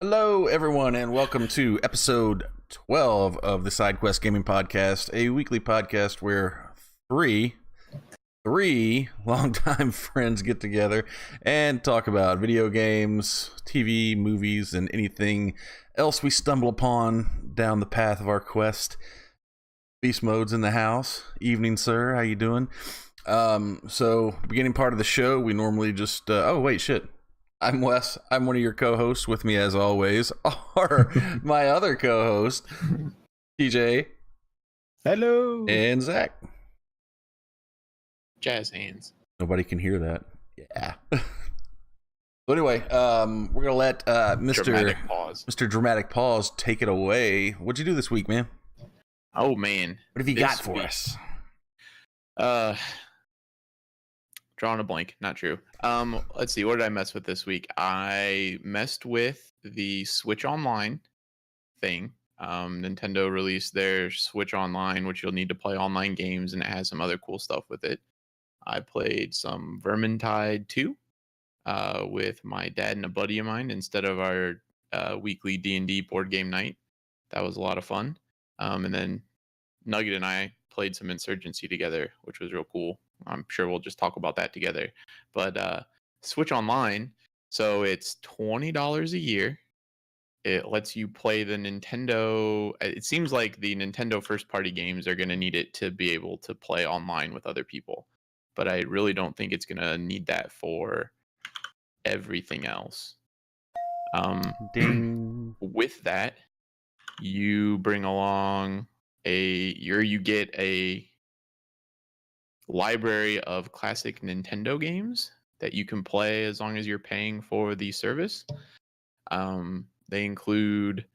Hello, everyone, and welcome to episode 12 of the SideQuest Gaming Podcast, a weekly podcast where three longtime friends get together and talk about video games, TV, movies, and anything else we stumble upon down the path of our quest. Beast Mode's in the house. Evening, sir. How you doing? So, beginning part of the show, we normally just... oh, wait, shit. I'm Wes. I'm one of your co-hosts. With me, as always, are my other co-host, TJ. Hello. And Zach. Jazz hands. Nobody can hear that. Yeah. So anyway, we're gonna let Mr. Dramatic Pause take it away. What'd you do this week, man? Oh man, what have you got for us? Drawing a blank. Not true. Let's see. What did I mess with this week? I messed with the Switch Online thing. Nintendo released their Switch Online, which you'll need to play online games, and it has some other cool stuff with it. I played some Vermintide 2 with my dad and a buddy of mine instead of our weekly D&D board game night. That was a lot of fun. And then Nugget and I played some Insurgency together, which was real cool. I'm sure we'll just talk about that together. But Switch Online, so it's $20 a year. It lets you play the Nintendo. It seems like the Nintendo first-party games are going to need it to be able to play online with other people. But I really don't think it's going to need that for everything else. Ding. With that, you bring along you get a library of classic Nintendo games that you can play as long as you're paying for the service. They include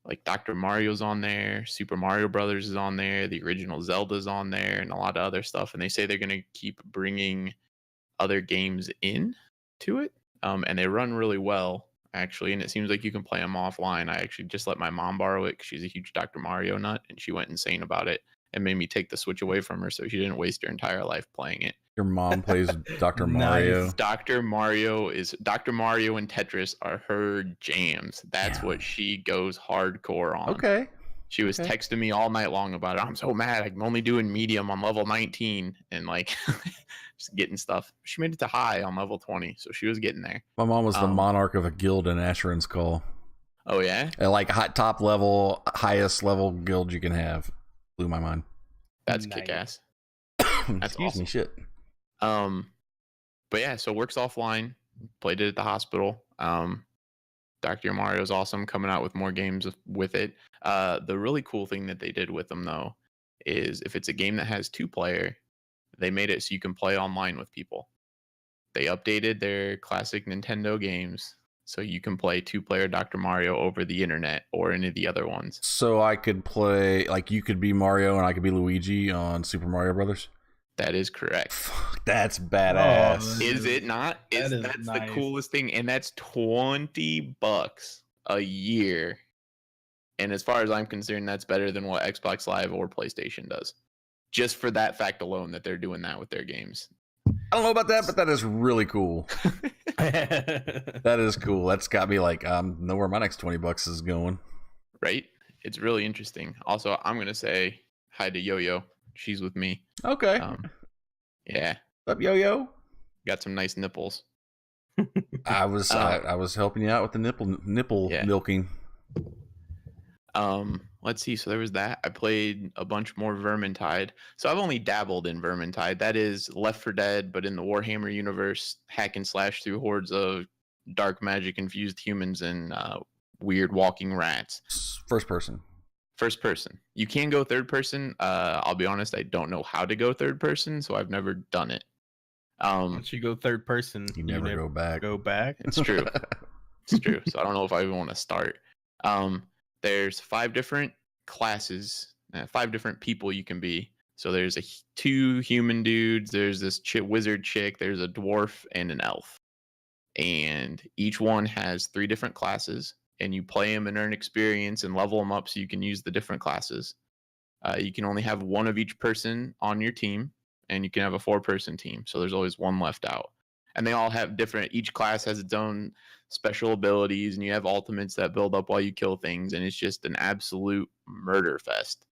like Dr. Mario's on there, Super Mario Brothers is on there, the original Zelda's on there, and a lot of other stuff. And they say they're going to keep bringing other games in to it. And they run really well, actually. And it seems like you can play them offline. I actually just let my mom borrow it because she's a huge Dr. Mario nut, and she went insane about it and made me take the Switch away from her so she didn't waste her entire life playing it. Your mom plays Dr. Mario. Nice. Dr. Mario and Tetris are her jams. That's what she goes hardcore on. Okay. She was texting me all night long about it. I'm so mad. I'm only doing medium on level 19 and like just getting stuff. She made it to high on level 20, so she was getting there. My mom was the monarch of a guild in Asheron's Call. Oh yeah? At like top level, highest level guild you can have. Blew my mind. That's kick-ass. That's Excuse awesome. me, shit. But yeah, so works offline. Played it at the hospital. Dr. Mario's awesome, coming out with more games with it. The really cool thing that they did with them though is if it's a game that has 2-player, they made it so you can play online with people. They updated their classic Nintendo games so you can play 2-player Dr. Mario over the internet or any of the other ones. So I could play, like, you could be Mario and I could be Luigi on Super Mario Brothers? That is correct. Fuck, that's badass. Is it not? That's nice. The coolest thing, and that's $20 a year. And as far as I'm concerned, that's better than what Xbox Live or PlayStation does. Just for that fact alone, that they're doing that with their games. I don't know about that, but that is really cool. That is cool. That's got me like, know where my next $20 is going. Right? It's really interesting. Also, I'm gonna say hi to Yo-Yo. She's with me. Okay. Yeah. What's up, Yo-Yo? Got some nice nipples. I was helping you out with the nipple milking. Let's see. So there was that. I played a bunch more Vermintide. So I've only dabbled in Vermintide. That is Left 4 Dead, but in the Warhammer universe, hack and slash through hordes of dark magic infused humans and weird walking rats. First person. You can go third person. I'll be honest, I don't know how to go third person, so I've never done it. Once you go third person, you never go back. It's true. It's true. So I don't know if I even want to start. There's 5 different classes, 5 different people you can be. So there's 2 human dudes, there's this wizard chick, there's a dwarf, and an elf. And each one has 3 different classes, and you play them and earn experience and level them up so you can use the different classes. You can only have one of each person on your team, and you can have a 4-person team. So there's always one left out. And they all have different, each class has its own special abilities, and you have ultimates that build up while you kill things. And it's just an absolute murder fest.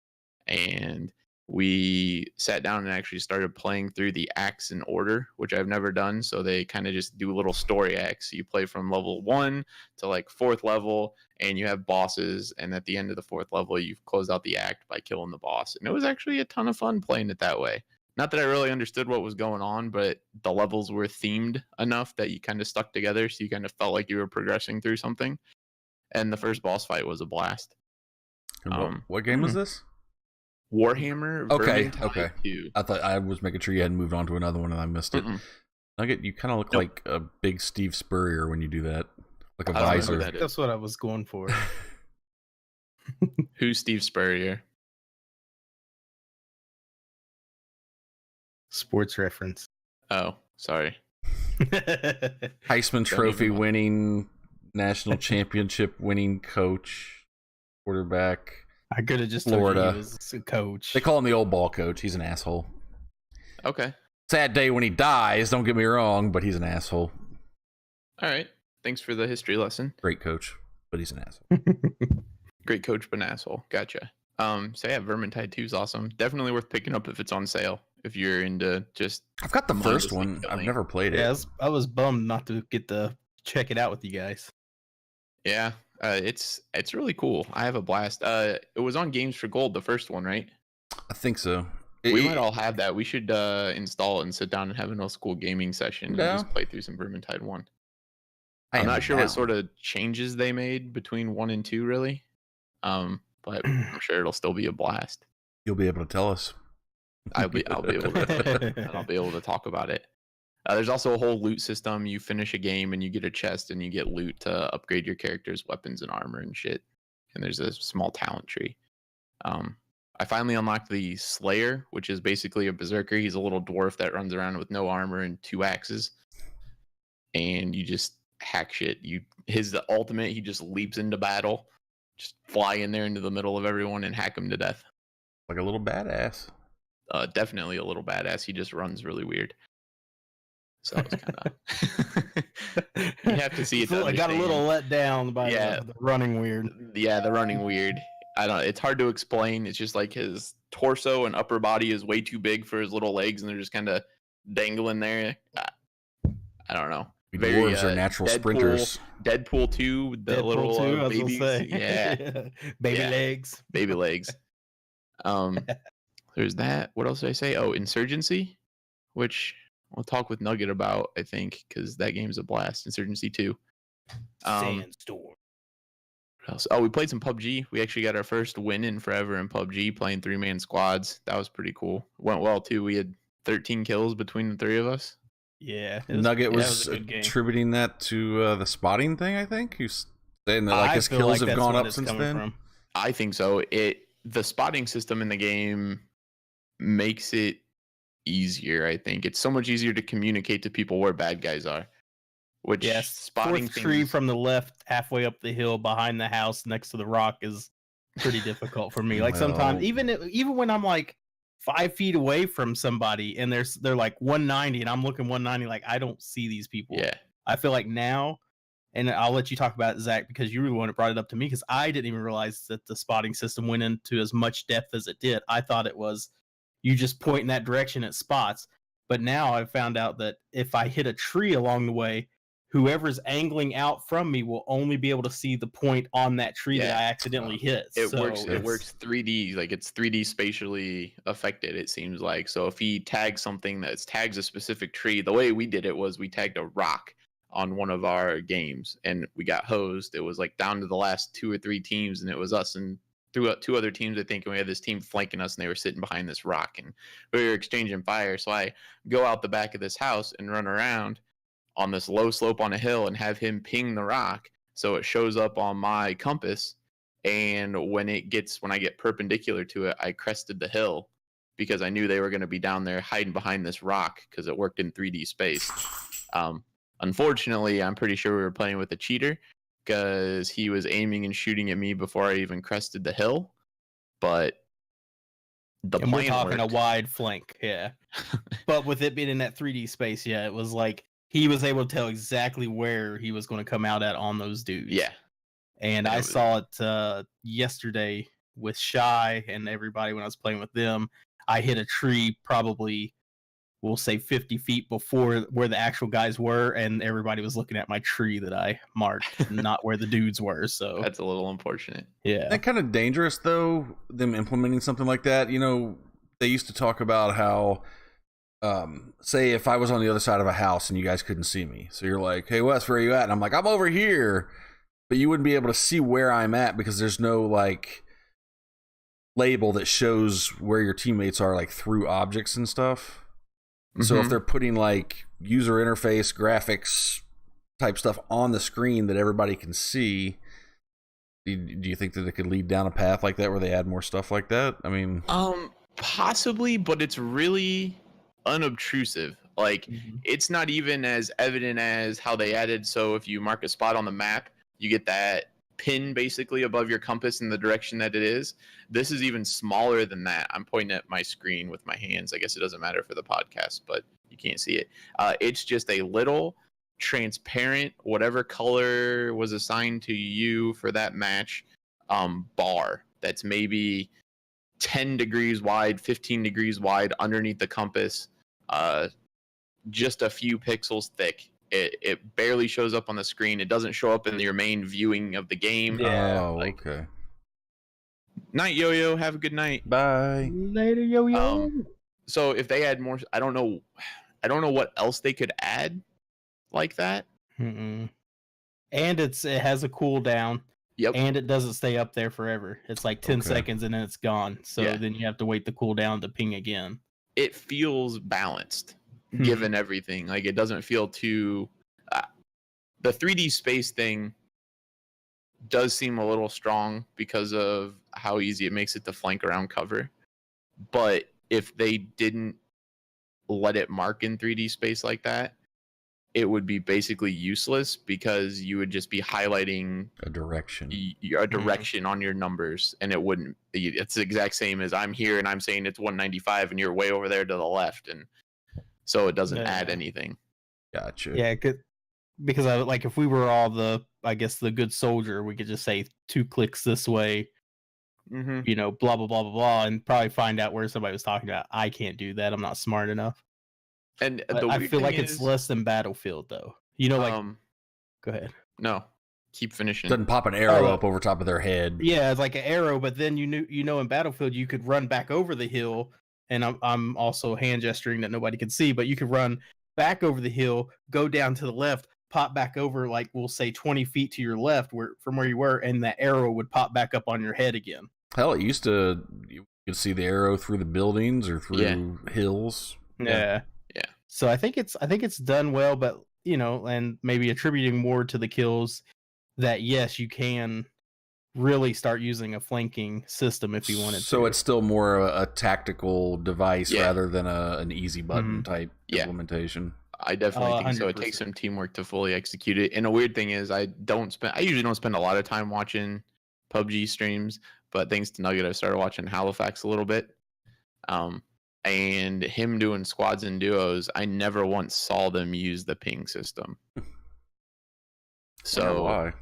And we sat down and actually started playing through the acts in order, which I've never done. So they kind of just do little story acts. You play from level 1 to like 4th level, and you have bosses. And at the end of the 4th level, you've closed out the act by killing the boss. And it was actually a ton of fun playing it that way. Not that I really understood what was going on, but the levels were themed enough that you kind of stuck together. So you kind of felt like you were progressing through something. And the first boss fight was a blast. What game was this? Warhammer. Okay, Vermintide okay. 2. I thought I was making sure you hadn't moved on to another one and I missed it. Nugget, you kind of look like a big Steve Spurrier when you do that, like a visor. That's what I was going for. Who's Steve Spurrier? Sports reference. Oh, sorry. Heisman Trophy winning, national championship winning coach, quarterback. I could have just Florida. told you he was a coach. They call him the old ball coach. He's an asshole. Okay. Sad day when he dies, don't get me wrong, but he's an asshole. All right. Thanks for the history lesson. Great coach, but he's an asshole. Great coach, but an asshole. Gotcha. So yeah, Vermintide 2 is awesome. Definitely worth picking up if it's on sale. If you're into just... I've got the first one. I've never played it. Yeah, I was bummed not to get to check it out with you guys. Yeah, it's really cool. I have a blast. It was on Games for Gold, the first one, right? I think so. We might all have that. We should install it and sit down and have an old school gaming session and just play through some Vermintide 1. I'm not sure what sort of changes they made between 1 and 2, really. But I'm sure it'll still be a blast. You'll be able to tell us. I'll be able to talk about it. There's also a whole loot system. You finish a game and you get a chest and you get loot to upgrade your character's weapons and armor and shit. And there's a small talent tree. I finally unlocked the Slayer, which is basically a berserker. He's a little dwarf that runs around with no armor and 2 axes. And you just hack shit. His ultimate, he just leaps into battle. Just fly in there into the middle of everyone and hack them to death. Like a little badass. Definitely a little badass. He just runs really weird. So it was kind of... You have to see it. I got a little let down by the running weird. Yeah, the running weird. I don't. It's hard to explain. It's just like his torso and upper body is way too big for his little legs, and they're just kind of dangling there. I don't know. Dwarves are natural sprinters. Deadpool 2, the Deadpool little 2, babies. Yeah. Baby legs. Baby legs. There's that. What else did I say? Oh, Insurgency, which we'll talk with Nugget about, I think, because that game's a blast. Insurgency 2. Sandstorm. What else? Oh, we played some PUBG. We actually got our first win in forever in PUBG, playing 3-man squads. That was pretty cool. Went well, too. We had 13 kills between the 3 of us. Yeah. Nugget was attributing that to the spotting thing, I think. He's saying that like his kills have gone up since then. I think so. The spotting system in the game makes it easier, I think. It's so much easier to communicate to people where bad guys are. Which spotting 4th tree from the left, halfway up the hill behind the house next to the rock is pretty difficult for me. Like sometimes, even when I'm like 5 feet away from somebody and they're like 190 and I'm looking 190, like I don't see these people. Yeah. I feel like now, and I'll let you talk about it, Zach, because you were the one that brought it up to me, because I didn't even realize that the spotting system went into as much depth as it did. I thought it was you just point in that direction at spots. But now I've found out that if I hit a tree along the way, whoever's angling out from me will only be able to see the point on that tree that I accidentally hit. It works 3D, like it's 3D spatially affected, it seems like. So if he tags something that tags a specific tree, the way we did it was we tagged a rock on one of our games and we got hosed. It was like down to the last 2 or 3 teams and it was us and 2 other teams, I think, and we had this team flanking us and they were sitting behind this rock and we were exchanging fire. So I go out the back of this house and run around on this low slope on a hill and have him ping the rock so it shows up on my compass, and when I get perpendicular to it, I crested the hill because I knew they were going to be down there hiding behind this rock because it worked in 3D space. Unfortunately, I'm pretty sure we were playing with a cheater because he was aiming and shooting at me before I even crested the hill, but The And we're plan talking worked. a wide flank, yeah. But with it being in that 3D space, yeah, it was like he was able to tell exactly where he was going to come out at on those dudes. Yeah. And I saw it yesterday with Shy and everybody when I was playing with them. I hit a tree probably, we'll say 50 feet before where the actual guys were, and everybody was looking at my tree that I marked, not where the dudes were. So That's a little unfortunate. yeah. That kind of dangerous though, them implementing something like that. You know, they used to talk about how say if I was on the other side of a house and you guys couldn't see me. So you're like, "Hey Wes, where are you at?" And I'm like, "I'm over here." But you wouldn't be able to see where I'm at because there's no like label that shows where your teammates are like through objects and stuff. So if they're putting like user interface graphics type stuff on the screen that everybody can see, do you think that it could lead down a path like that where they add more stuff like that? I mean, possibly, but it's really unobtrusive. Like it's not even as evident as how they added. So if you mark a spot on the map, you get that pin basically above your compass in the direction that it is. This is even smaller than that. I'm pointing at my screen with my hands. I guess it doesn't matter for the podcast, but you can't see it. It's just a little transparent, whatever color was assigned to you for that match, bar that's maybe 10 degrees wide, 15 degrees wide underneath the compass, just a few pixels thick. It barely shows up on the screen. It doesn't show up in your main viewing of the game. Yeah. oh, okay. Night, Yo-Yo. Have a good night. Bye. Later, yo. So if they add more, I don't know what else they could add like that. And it has a cooldown. Yep. And it doesn't stay up there forever. It's like 10 seconds and then it's gone. So then you have to wait the cooldown to ping again. It feels balanced, given everything. Like it doesn't feel too. The 3D space thing does seem a little strong because of how easy it makes it to flank around cover. But if they didn't let it mark in 3D space like that, it would be basically useless because you would just be highlighting a direction on your numbers, and it wouldn't. It's the exact same as I'm here and I'm saying it's 195 and you're way over there to the left, and so it doesn't add anything. Gotcha. Yeah, because I like if we were all the good soldier, we could just say 2 clicks this way, you know, blah blah blah blah blah, and probably find out where somebody was talking about. I can't do that. I'm not smart enough. And I feel like it's less than Battlefield, though. You know, like, go ahead. No, keep finishing. Doesn't pop an arrow up over top of their head. Yeah, it's like an arrow, but then you know in Battlefield you could run back over the hill, and I'm also hand gesturing that nobody can see, but you could run back over the hill, go down to the left, pop back over like we'll say 20 feet to your left from where you were, and that arrow would pop back up on your head again. Hell, it used to you could see the arrow through the buildings or through hills. Yeah. So I think it's done well, but you know, and maybe attributing more to the kills that yes, you can really start using a flanking system if you wanted to. So it's still more a tactical device rather than an easy button type implementation. I definitely think so. It takes some teamwork to fully execute it. And a weird thing is I usually don't spend a lot of time watching PUBG streams, but thanks to Nugget, I started watching Halifax a little bit. And him doing squads and duos, I never once saw them use the ping system. So why?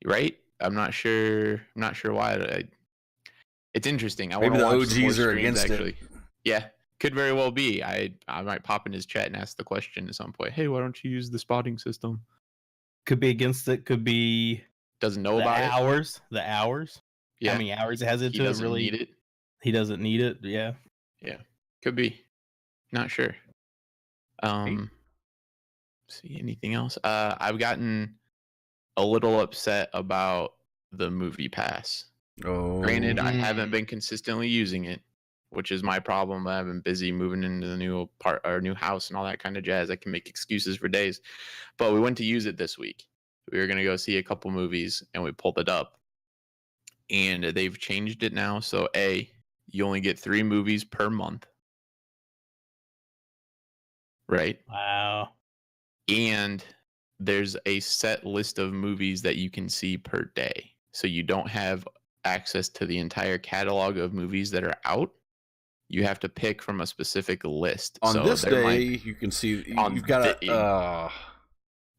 Right? I'm not sure why. It's interesting. Maybe the OGs are against it. Yeah, could very well be. I might pop in his chat and ask the question at some point. Hey, why don't you use the spotting system? Could be against it. Could be doesn't know about it. The hours. Yeah. How many hours it has into it? Really? Need it. He doesn't need it. Yeah. Yeah. Could be. Not sure. See anything else? I've gotten a little upset about the movie pass. Granted, I haven't been consistently using it, which is my problem. I've been busy moving into the new house and all that kind of jazz. I can make excuses for days. But we went to use it this week. We were gonna go see a couple movies and we pulled it up. And they've changed it now. So you only get 3 movies per month. Right? Wow. And there's a set list of movies that you can see per day. So you don't have access to the entire catalog of movies that are out. you have to pick from a specific list. On so this there day, might, you can see on you've got the- to.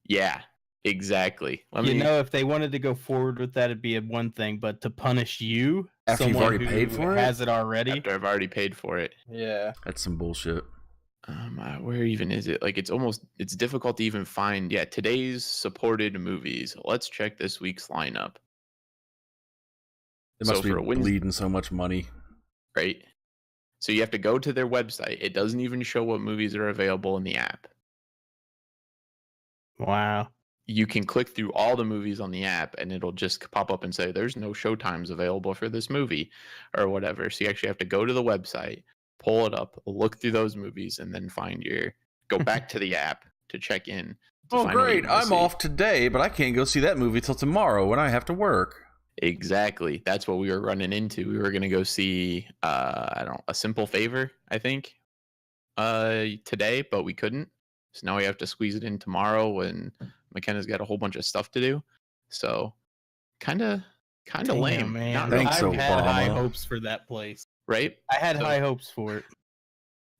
yeah, exactly. If they wanted to go forward with that, it'd be one thing, but to punish you, After you've someone already who paid for it? has it already. after I've already paid for it. Yeah. That's some bullshit. Where even is it? Like, it's difficult to even find. Yeah, today's supported movies. Let's check this week's lineup. It must So be for a Wednesday, bleeding so much money. right? So you have to go to their website. It doesn't even show what movies are available in the app. Wow. You can click through all the movies on the app and it'll just pop up and say there's no showtimes available for this movie or whatever. So you actually have to go to the website, pull it up, look through those movies, and then go back to the app to check in. Oh, great. I'm off today, but I can't go see that movie till tomorrow when I have to work. Exactly. That's what we were running into. We were going to go see A Simple Favor, I think, today, but we couldn't. So now we have to squeeze it in tomorrow when McKenna's got a whole bunch of stuff to do. So kind of lame. Man. Not Thanks, I had Obama. high hopes for that place. right? I had So- high hopes for it.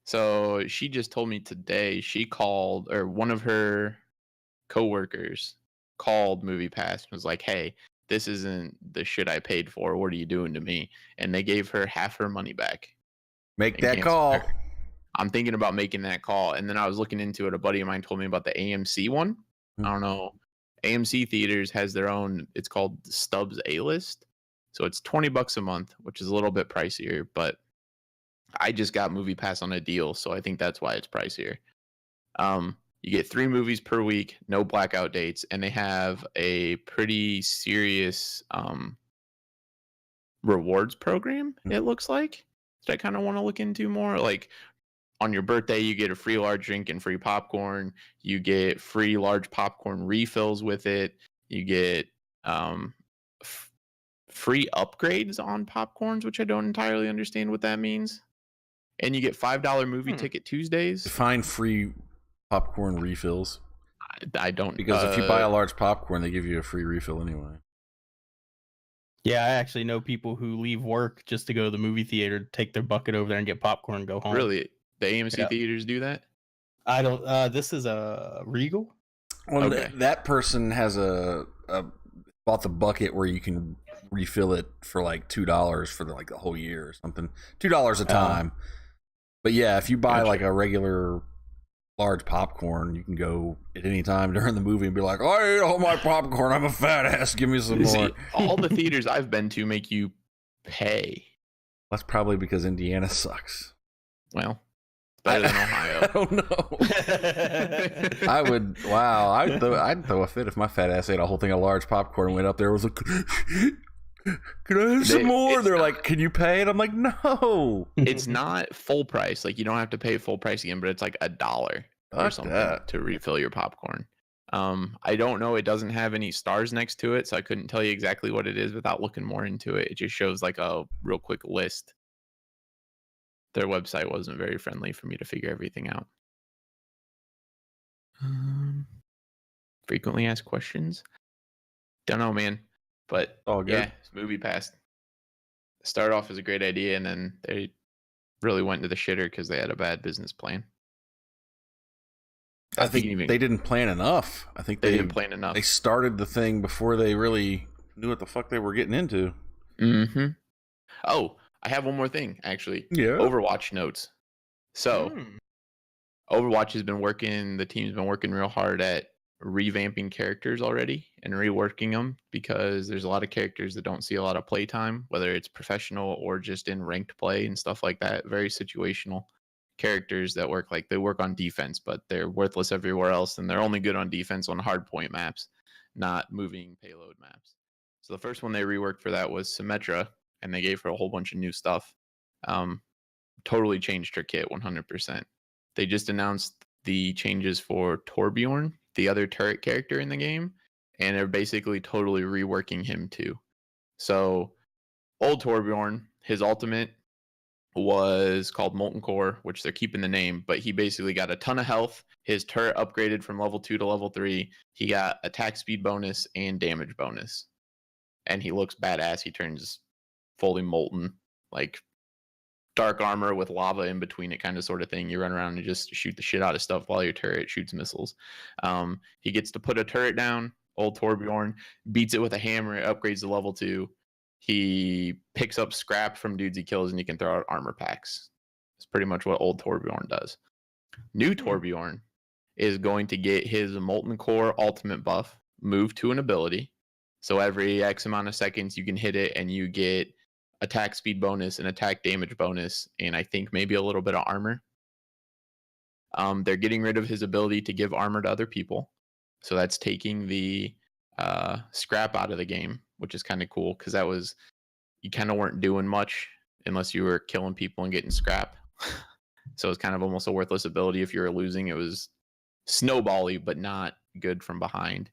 So she just told me today she called, or one of her coworkers called MoviePass and was like, "Hey, this isn't the shit I paid for. What are you doing to me?" And they gave her half her money back. Make and that canceled call. her. I'm thinking about making that call. And then I was looking into it. A buddy of mine told me about the AMC one. I don't know. AMC Theaters has their own, it's called Stubbs A-List. So it's $20 a month, which is a little bit pricier, but I just got MoviePass on a deal, so I think that's why it's pricier. You get 3 movies per week, no blackout dates, and they have a pretty serious rewards program, it looks like. So I kind of want to look into more. Like, on your birthday, you get a free large drink and free popcorn. You get free large popcorn refills with it. You get free upgrades on popcorns, which I don't entirely understand what that means. And you get $5 movie ticket Tuesdays. Define free popcorn refills. I don't, Because if you buy a large popcorn, they give you a free refill anyway. Yeah, I actually know people who leave work just to go to the movie theater, take their bucket over there and get popcorn and go home. Really, the AMC Yeah. theaters do that? I don't. This is a Regal. Well, Okay. that person has bought the bucket where you can refill it for like $2 for the whole year or something. $2 a time. But yeah, if you buy Gotcha. like a regular large popcorn, you can go at any time during the movie and be like, I ate all my popcorn. I'm a fat ass. Give me some See, more. all the theaters I've been to make you pay. That's probably because Indiana sucks. Well, it's better than I Ohio. don't know. I would. Wow. I'd throw a fit if my fat ass ate a whole thing of large popcorn and went up there and was like, can I have some more? They're like, can you pay? And I'm like, no. It's not full price. Like, you don't have to pay full price again, but it's like $1 or Fuck something that. to refill your popcorn. I don't know. It doesn't have any stars next to it, so I couldn't tell you exactly what it is without looking more into it. It just shows like a real quick list. Their website wasn't very friendly for me to figure everything out. Frequently asked questions. Don't know, man. But All good. yeah, it's MoviePass. Started off as a great idea, and then they really went to the shitter because they had a bad business plan. I think they didn't plan enough. I think they didn't plan enough. They started the thing before they really knew what the fuck they were getting into. Mm-hmm. Oh, I have one more thing, actually. Yeah. Overwatch notes. So, Overwatch has been working, the team's been working real hard at revamping characters already and reworking them because there's a lot of characters that don't see a lot of play time, whether it's professional or just in ranked play and stuff like that. Very situational characters that they work on defense, but they're worthless everywhere else, and they're only good on defense on hard point maps, not moving payload maps. So the first one they reworked for that was Symmetra, and they gave her a whole bunch of new stuff. Totally changed her kit 100%. They just announced the changes for Torbjorn, the other turret character in the game, and they're basically totally reworking him too. So old Torbjorn, his ultimate was called Molten Core, which they're keeping the name, but he basically got a ton of health. His turret upgraded from level 2 to level 3. He got attack speed bonus and damage bonus. And he looks badass. He turns fully molten, like dark armor with lava in between it, kind of sort of thing. You run around and just shoot the shit out of stuff while your turret shoots missiles. He gets to put a turret down. Old Torbjorn beats it with a hammer. It upgrades to level 2. He picks up scrap from dudes he kills, and he can throw out armor packs. That's pretty much what old Torbjorn does. New Torbjorn is going to get his Molten Core ultimate buff moved to an ability. So every X amount of seconds you can hit it and you get attack speed bonus and attack damage bonus, and I think maybe a little bit of armor. They're getting rid of his ability to give armor to other people. So that's taking the scrap out of the game, which is kind of cool because that was, you kind of weren't doing much unless you were killing people and getting scrap. So it's kind of almost a worthless ability if you were losing. It was snowbally, but not good from behind.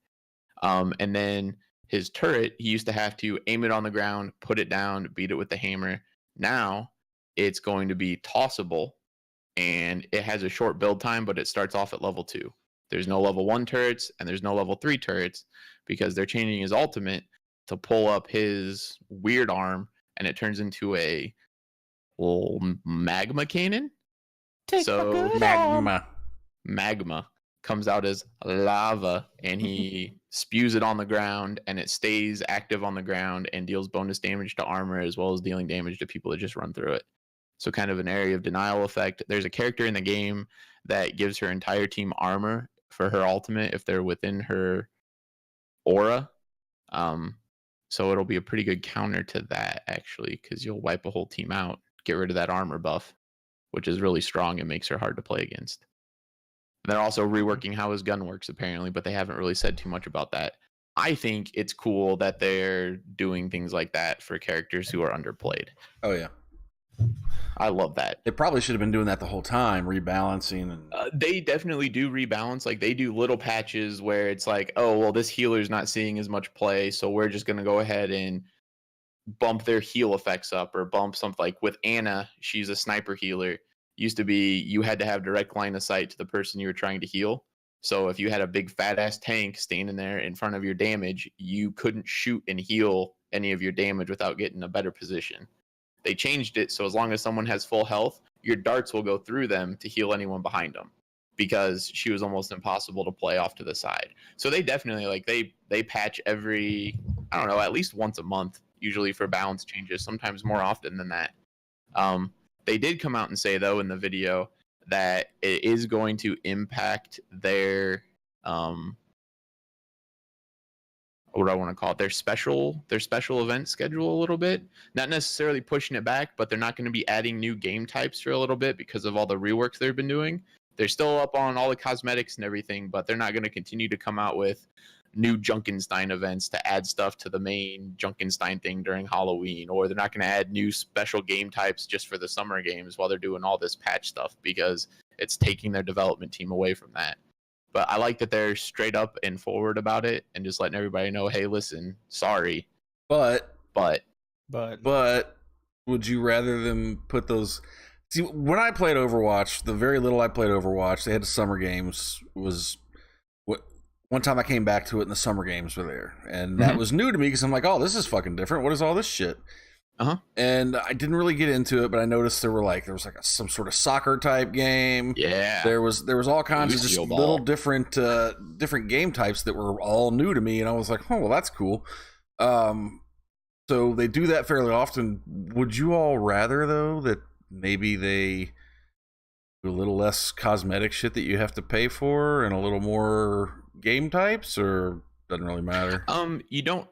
And then his turret, he used to have to aim it on the ground, put it down, beat it with the hammer. Now it's going to be tossable, and it has a short build time, but it starts off at level 2. There's no level 1 turrets and there's no level 3 turrets because they're changing his ultimate to pull up his weird arm, and it turns into a little magma cannon. So magma comes out as lava, and he spews it on the ground, and it stays active on the ground and deals bonus damage to armor as well as dealing damage to people that just run through it. So kind of an area of denial effect. There's a character in the game that gives her entire team armor for her ultimate if they're within her aura. So it'll be a pretty good counter to that, actually, because you'll wipe a whole team out, get rid of that armor buff, which is really strong and makes her hard to play against. They're also reworking how his gun works, apparently, but they haven't really said too much about that. I think it's cool that they're doing things like that for characters who are underplayed. Oh, yeah. I love that. They probably should have been doing that the whole time, rebalancing. And they definitely do rebalance. Like, they do little patches where it's like, oh, well, this healer's not seeing as much play, so we're just going to go ahead and bump their heal effects up, or bump something. Like with Anna, she's a sniper healer. Used to be you had to have direct line of sight to the person you were trying to heal. So if you had a big fat ass tank standing there in front of your damage, you couldn't shoot and heal any of your damage without getting a better position. They changed it so as long as someone has full health, your darts will go through them to heal anyone behind them, because she was almost impossible to play off to the side. So they definitely, like, they patch every, I don't know, at least once a month, usually for balance changes, sometimes more often than that. They did come out and say, though, in the video that it is going to impact their what do I want to call it? Their special event schedule a little bit. Not necessarily pushing it back, but they're not going to be adding new game types for a little bit because of all the reworks they've been doing. They're still up on all the cosmetics and everything, but they're not going to continue to come out with new Junkenstein events to add stuff to the main Junkenstein thing during Halloween, or they're not going to add new special game types just for the summer games while they're doing all this patch stuff, because it's taking their development team away from that. But I like that they're straight up and forward about it and just letting everybody know, hey, listen, sorry. But would you rather them put those... See, when I played Overwatch, the very little I played Overwatch, they had summer games. Was what one time I came back to it and the summer games were there. And that was new to me because I'm like, oh, this is fucking different. What is all this shit? And I didn't really get into it, but I noticed there was some sort of soccer type game. Yeah. There was all kinds of just little different game types that were all new to me, and I was like, oh, well, that's cool. So they do that fairly often. Would you all rather, though, that maybe they do a little less cosmetic shit that you have to pay for and a little more game types, or doesn't really matter? You don't.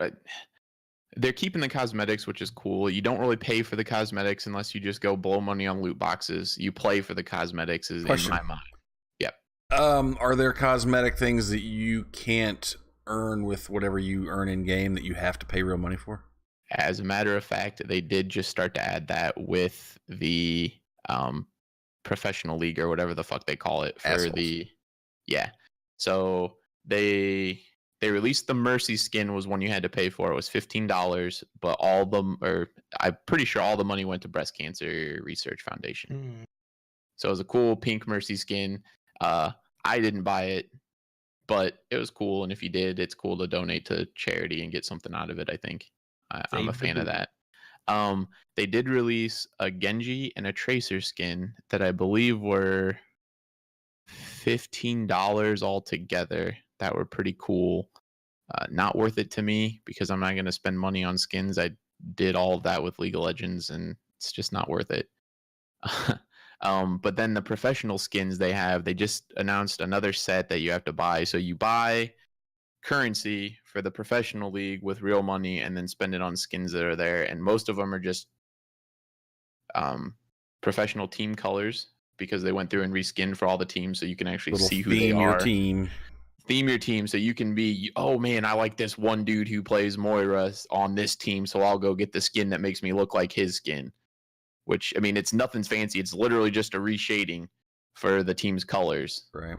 They're keeping the cosmetics, which is cool. You don't really pay for the cosmetics unless you just go blow money on loot boxes. You play for the cosmetics, is in my mind. Yep. Are there cosmetic things that you can't earn with whatever you earn in game that you have to pay real money for? As a matter of fact, they did just start to add that with the professional league, or whatever the fuck they call it, for Assholes. So they released the Mercy skin, was one you had to pay for. It was $15, but I'm pretty sure all the money went to Breast Cancer Research Foundation. So it was a cool pink Mercy skin. I didn't buy it, but it was cool. And if you did, it's cool to donate to charity and get something out of it, I think. I'm a fan of that. They did release a Genji and a Tracer skin that I believe were $15 altogether. That were pretty cool. Not worth it to me because I'm not going to spend money on skins. I did all of that with League of Legends and it's just not worth it. But then the professional skins they just announced another set that you have to buy. So you buy currency for the professional league with real money and then spend it on skins that are there. And most of them are just professional team colors because they went through and reskinned for all the teams so you can actually see who they are. Your team. Theme your team so you can be, oh man, I like this one dude who plays Moira on this team, so I'll go get the skin that makes me look like his skin. Which, I mean, it's nothing's fancy. It's literally just a reshading for the team's colors. Right.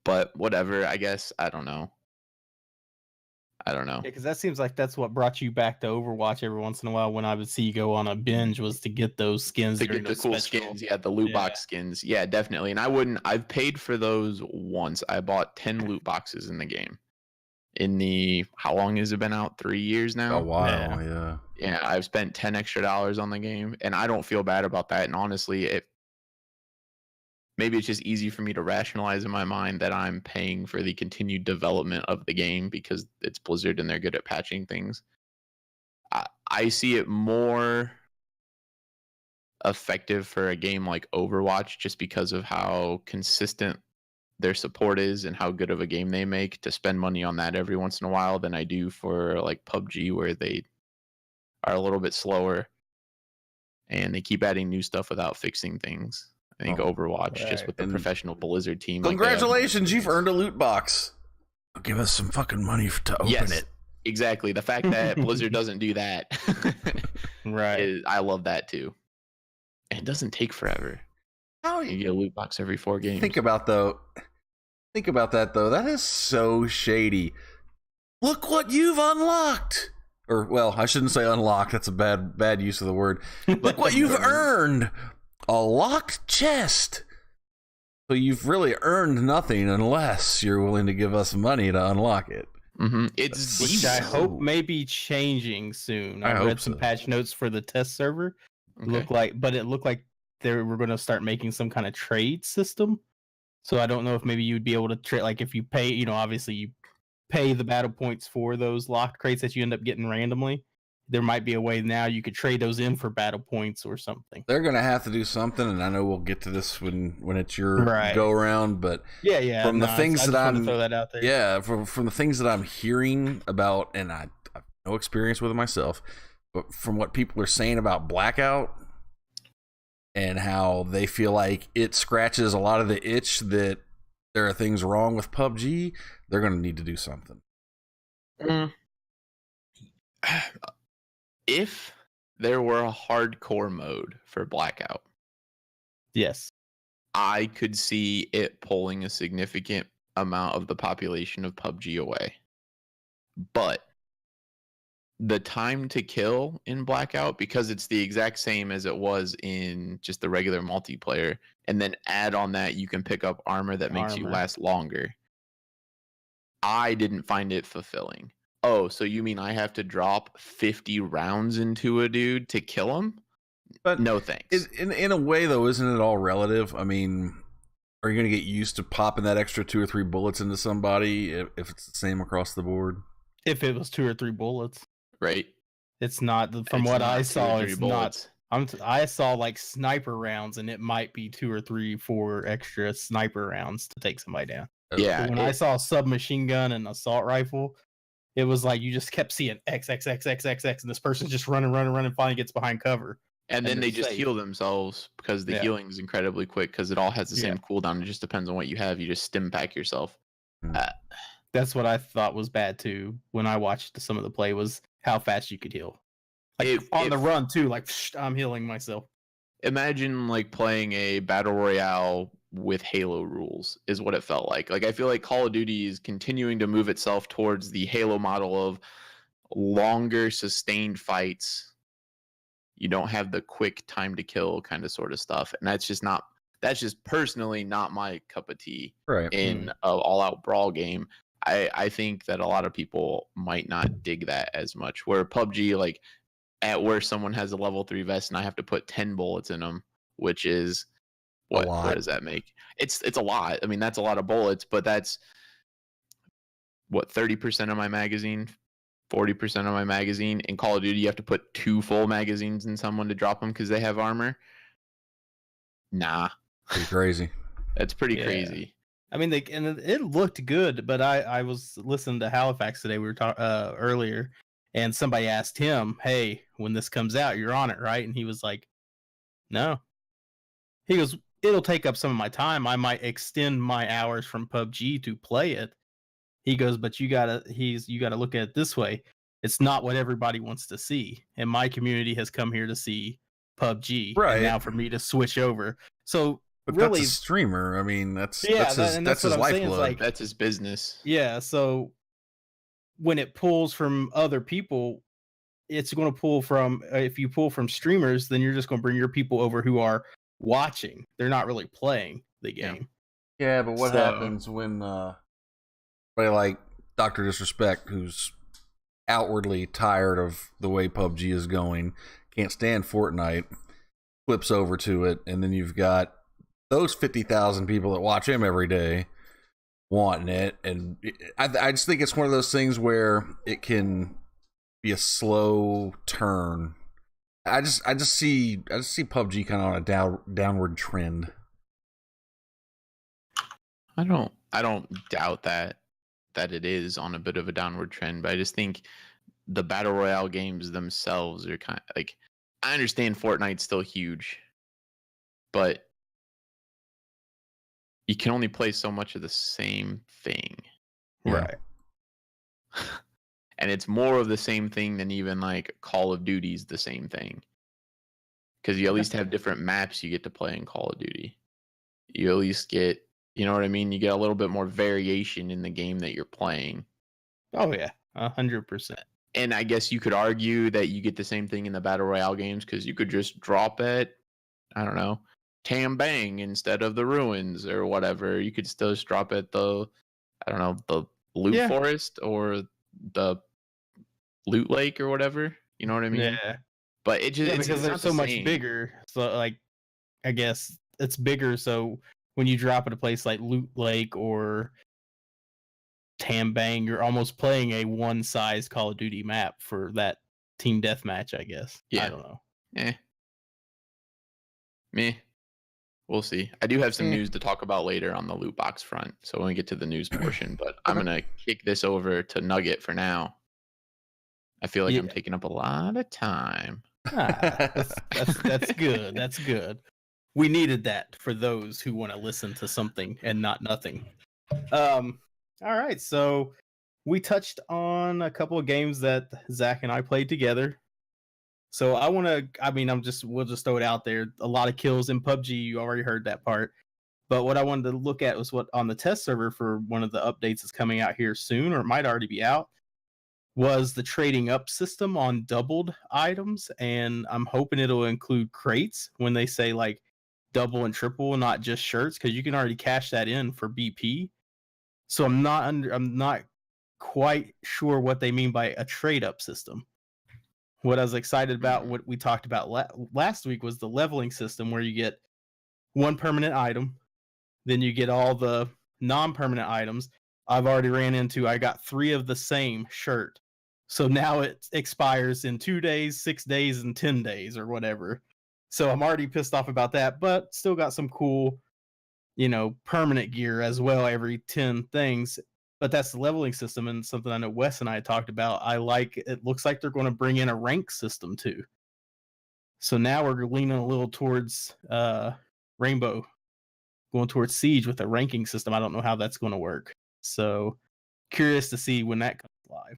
But whatever, I guess. I don't know. Yeah, because that seems like that's what brought you back to Overwatch every once in a while when I would see you go on a binge was to get those skins. To get the cool skins, yeah, the loot box skins. Yeah, definitely. And I've paid for those once. I bought 10 loot boxes in the game. How long has it been out? 3 years now? A while, yeah. Yeah, I've spent $10 extra on the game, and I don't feel bad about that. And honestly, maybe it's just easy for me to rationalize in my mind that I'm paying for the continued development of the game because it's Blizzard and they're good at patching things. I see it more effective for a game like Overwatch just because of how consistent their support is and how good of a game they make to spend money on that every once in a while than I do for like PUBG where they are a little bit slower and they keep adding new stuff without fixing things. I think Overwatch, just with the professional Blizzard team. Congratulations, you've earned a loot box. Give us some fucking money to open it. Exactly. The fact that Blizzard doesn't do that, right? I love that too. And it doesn't take forever. How you get a loot box every 4 games. Think about that though. That is so shady. Look what you've unlocked. Or well, I shouldn't say unlocked. That's a bad use of the word. Look what you've earned. A locked chest. So you've really earned nothing unless you're willing to give us money to unlock it. Mm-hmm. Which I hope may be changing soon. I read some patch notes for the test server. Okay. It looked like they were going to start making some kind of trade system. So I don't know if maybe you'd be able to trade, like if you pay, obviously you pay the battle points for those locked crates that you end up getting randomly. There might be a way now you could trade those in for battle points or something. They're gonna have to do something, and I know we'll get to this when it's your go around. But from the things that I'm throw that out there. From the things that I'm hearing about, and I have no experience with it myself, but from what people are saying about Blackout and how they feel like it scratches a lot of the itch that there are things wrong with PUBG, they're gonna need to do something. If there were a hardcore mode for Blackout, yes, I could see it pulling a significant amount of the population of PUBG away. But the time to kill in Blackout, because it's the exact same as it was in just the regular multiplayer, and then add on that you can pick up armor that makes you last longer, I didn't find it fulfilling. Oh, so you mean I have to drop 50 rounds into a dude to kill him? But no thanks. In a way, though, isn't it all relative? I mean, are you going to get used to popping that extra 2 or 3 bullets into somebody if it's the same across the board? If it was 2 or 3 bullets. Right. It's not, from what I saw, it's not. I saw like sniper rounds, and it might be 2 or 3, 4 extra sniper rounds to take somebody down. Yeah. So when I saw submachine gun and assault rifle, it was like you just kept seeing X, and this person's just running, finally gets behind cover. And then they just heal themselves because the healing is incredibly quick because it all has the same cooldown. It just depends on what you have. You just stim pack yourself. That's what I thought was bad too when I watched some of the play was how fast you could heal. Like on the run too, like I'm healing myself. Imagine like playing a battle royale with Halo rules is what it felt like. Like I feel like Call of Duty is continuing to move itself towards the Halo model of longer sustained fights. You don't have the quick time to kill kind of sort of stuff. And that's just personally not my cup of tea in an all-out brawl game. I think that a lot of people might not dig that as much. Where PUBG, like at worst, someone has a level 3 vest and I have to put 10 bullets in them, which is what does that make? It's a lot. I mean, that's a lot of bullets, but that's what 30% of my magazine, 40% of my magazine. In Call of Duty, you have to put 2 full magazines in someone to drop them because they have armor. Nah, Pretty crazy. that's pretty crazy. I mean, it looked good, but I was listening to Halifax today. We were talking earlier, and somebody asked him, "Hey, when this comes out, you're on it, right?" And he was like, "No." He goes, "It'll take up some of my time. I might extend my hours from PUBG to play it." He goes, "But you gotta look at it this way. It's not what everybody wants to see, and my community has come here to see PUBG, Right. and now for me to switch over." So But really, that's a streamer. I mean, that's Yeah, that's his what I'm saying, is lifeblood. like- That's his business. yeah. So when it pulls from other people, it's going to pull from. If you pull from streamers, then you're just going to bring your people over who are watching. They're not really playing the Yeah. game. Yeah, but what So- happens when somebody like Dr. Disrespect, who's outwardly tired of the way PUBG is going, can't stand Fortnite, flips over to it, and then you've got those 50,000 people that watch him every day wanting it, and I just think it's one of those things where it can be a slow turn. I just see PUBG kind of on a downward trend. I don't doubt that it is on a bit of a downward trend, but I just think the battle royale games themselves are kind of like, I understand Fortnite's still huge, but you can only play so much of the same thing. Yeah. Right. And it's more of the same thing than even like Call of Duty's the same thing. Because you at least have different maps you get to play in Call of Duty. You at least get, you know what I mean? You get a little bit more variation in the game that you're playing. Oh yeah, 100%. And I guess you could argue that you get the same thing in the Battle Royale games because you could just drop at, I don't know, Tam Bang instead of the ruins or whatever. You could still just drop at the, I don't know, the loot forest or the loot lake or whatever. You know what I mean? Yeah. But it just, because they're not so the much same. bigger. So like, I guess it's bigger. So when you drop at a place like Loot Lake or Tam Bang, you're almost playing a one size Call of Duty map for that team deathmatch, I guess. Yeah. I don't know. Meh. We'll see. I do have some news to talk about later on the loot box front, so when we get to the news portion, but I'm gonna kick this over to Nugget for now. I feel like I'm taking up a lot of time. That's good. That's good. We needed that for those who want to listen to something and not nothing. All right, so we touched on a couple of games that Zach and I played together. So we'll just throw it out there. A lot of kills in PUBG. You already heard that part. But what I wanted to look at was what on the test server for one of the updates that's coming out here soon, or it might already be out, was the trading up system on doubled items. And I'm hoping it'll include crates when they say like double and triple, not just shirts, because you can already cash that in for BP. So I'm not quite sure what they mean by a trade up system. What I was excited about, what we talked about last week, was the leveling system where you get one permanent item, then you get all the non-permanent items. I got 3 of the same shirt. So now it expires in 2 days, 6 days, and 10 days or whatever. So I'm already pissed off about that, but still got some cool, permanent gear as well every 10 things. But that's the leveling system, and something I know Wes and I had talked about. It looks like they're going to bring in a rank system too. So now we're leaning a little towards Rainbow, going towards Siege with a ranking system. I don't know how that's going to work. So curious to see when that comes live.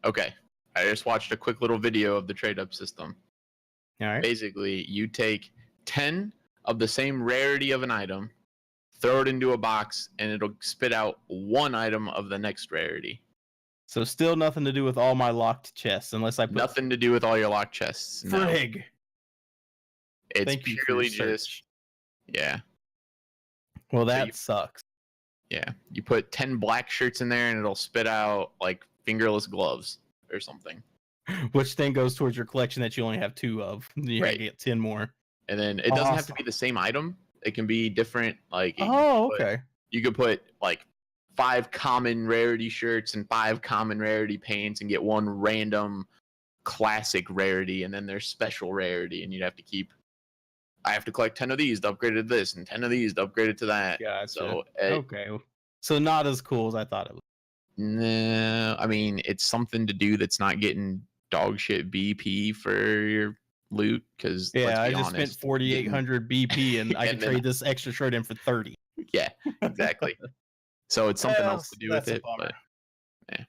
Okay. I just watched a quick little video of the trade up system. All right. Basically, you take 10 of the same rarity of an item, throw it into a box, and it'll spit out 1 item of the next rarity. So still nothing to do with all my locked chests, unless I put nothing to do with all your locked chests. No. Frig. It's Thank you purely for your just search. yeah. Well, that sucks. Yeah, you put 10 black shirts in there, and it'll spit out like fingerless gloves or something. Which then goes towards your collection that you only have 2 of. You Right. get 10 more. And then it doesn't have to Awesome. be the same item. It can be different. Like Oh, okay. you could put like 5 common rarity shirts and 5 common rarity pants and get 1 random classic rarity, and then there's special rarity, and you'd have to keep. I have to collect 10 of these to upgrade it to this, and 10 of these to upgrade it to that. Gotcha. So Okay. So not as cool as I thought it was. no, I mean it's something to do that's not getting dog shit BP for your loot. Because Yeah, I just spent 4,800 BP, and I and can then- trade this extra shirt in for 30. Yeah, exactly. So it's something Well, else to do with that's a it. bummer. But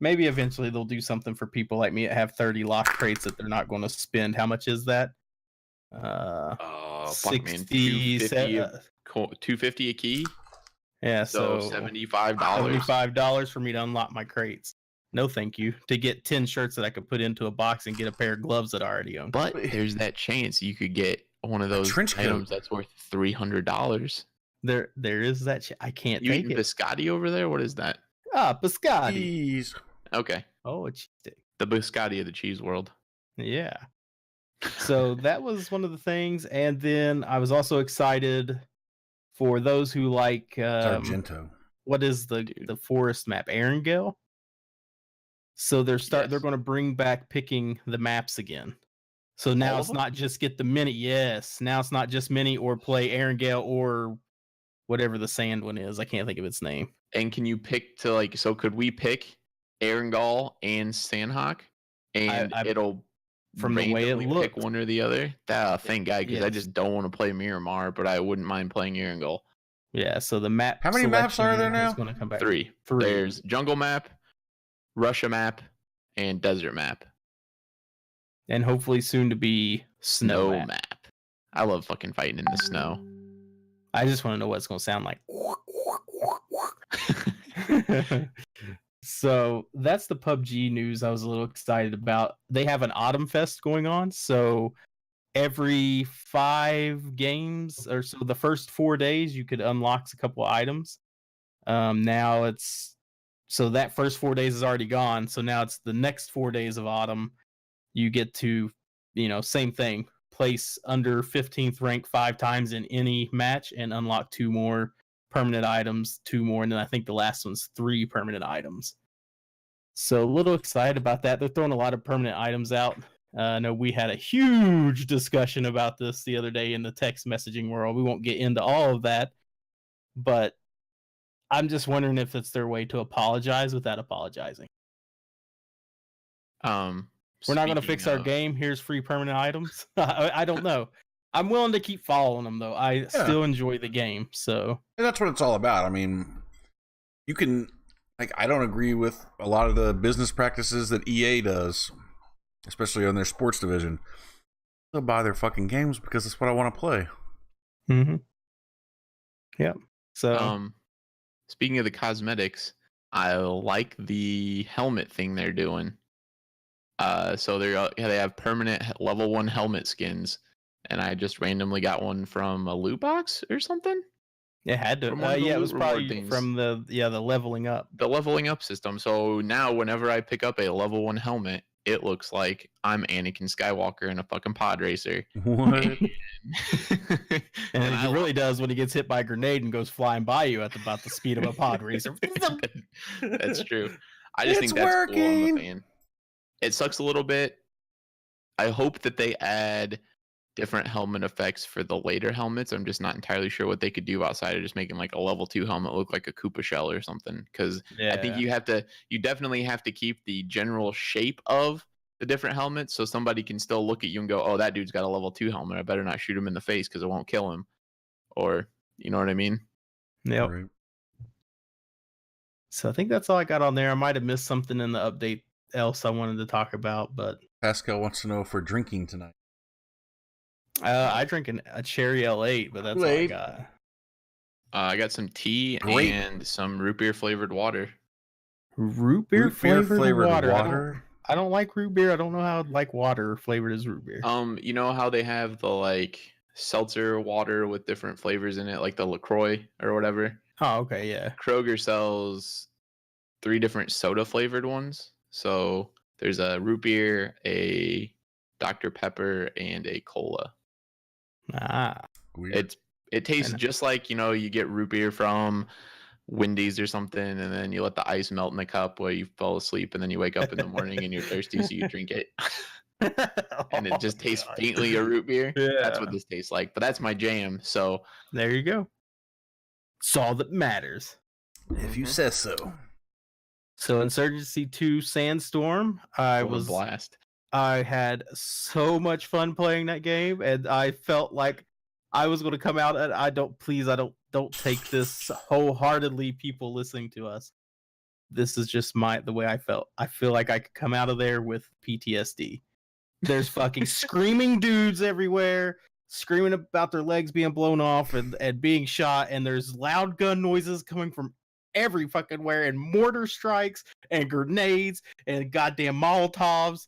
Maybe eventually they'll do something for people like me that have 30 lock crates that they're not going to spend. How much is that? fuck man, 60, 250 a key. yeah, So so $75. $75 for me to unlock my crates. No, thank you. To get 10 shirts that I could put into a box and get a pair of gloves that I already own. But there's that chance you could get one of those trench items coat. that's worth $300. There is that. I can't You take eating it. biscotti over there? What is that? Ah, biscotti. Jeez. Okay, Oh, a cheese stick. the biscotti of the cheese world. Yeah. So that was one of the things, and then I was also excited for those who like Sargento. what is the forest map, Erangel. So they're Yes. going to bring back picking the maps again. So now All of it's them? not just get the mini. Yes, now it's not just mini or play Erangel or whatever the sand one is. I can't think of its name. And can you pick to like? So could we pick Erangel and Sandhawk, and it'll from the way it randomly pick looked. one or the other? Thank God, because I Yes. just don't want to play Miramar, but I wouldn't mind playing Erangel. Yeah. So the map. How many maps are there selection now? is going to come back. 3. Three. There's jungle map, Russia map, and desert map. And hopefully soon to be snow map. I love fucking fighting in the snow. I just want to know what it's going to sound like. So that's the PUBG news I was a little excited about. They have an Autumn Fest going on. So every 5 games, or so the first 4 days, you could unlock a couple of items. Now it's, so that first 4 days is already gone. So now it's the next 4 days of autumn. You get to, same thing, place under 15th rank 5 times in any match and unlock 2 more permanent items, 2 more, and then I think the last one's 3 permanent items. So a little excited about that. They're throwing a lot of permanent items out. I know we had a huge discussion about this the other day in the text messaging world. We won't get into all of that, but I'm just wondering if it's their way to apologize without apologizing. We're not going to fix our game. Here's free permanent items. I don't know. I'm willing to keep following them, though. I still enjoy the game. So And that's what it's all about. I mean, you can, I don't agree with a lot of the business practices that EA does, especially on their sports division. They'll buy their fucking games because that's what I want to play. Mm-hmm. Yep. So, speaking of the cosmetics, I like the helmet thing they're doing. So they have permanent level 1 helmet skins, and I just randomly got one from a loot box or something. It had to. It was probably from the leveling up. The leveling up system. So now whenever I pick up a level 1 helmet, it looks like I'm Anakin Skywalker in a fucking pod racer. What? And it really does when he gets hit by a grenade and goes flying by you at about the speed of a pod racer. That's true. I just think that's cool. I'm a fan. It sucks a little bit. I hope that they add different helmet effects for the later helmets. I'm just not entirely sure what they could do outside of just making like a level 2 helmet look like a Koopa shell or something. Because I think you definitely have to keep the general shape of the different helmets so somebody can still look at you and go, oh, that dude's got a level 2 helmet. I better not shoot him in the face because it won't kill him. Or, you know what I mean? Yep. Right. So I think that's all I got on there. I might have missed something in the update else I wanted to talk about, but Pascal wants to know if we're drinking tonight. I drink a cherry L8, but that's all I got. I got some tea and some root beer flavored water. Root beer flavored water. I don't like root beer. I don't know how I'd like water flavored as root beer. You know how they have the like seltzer water with different flavors in it, like the LaCroix or whatever? Oh, okay, yeah. Kroger sells 3 different soda flavored ones. So There's a root beer, a Dr. Pepper, and a cola. Weird. It tastes just like, you get root beer from Wendy's or something, and then you let the ice melt in the cup while you fall asleep, and then you wake up in the morning and you're thirsty, so you drink it. And it just tastes faintly a root beer. Yeah. That's what this tastes like. But that's my jam. So there you go. It's all that matters. If you say so. So Insurgency 2 Sandstorm, what a blast. I had so much fun playing that game, and I felt like I was going to come out, and don't take this wholeheartedly, people listening to us. This is just the way I felt. I feel like I could come out of there with PTSD. There's fucking screaming dudes everywhere, screaming about their legs being blown off and being shot, and there's loud gun noises coming from every fucking where, and mortar strikes and grenades and goddamn Molotovs.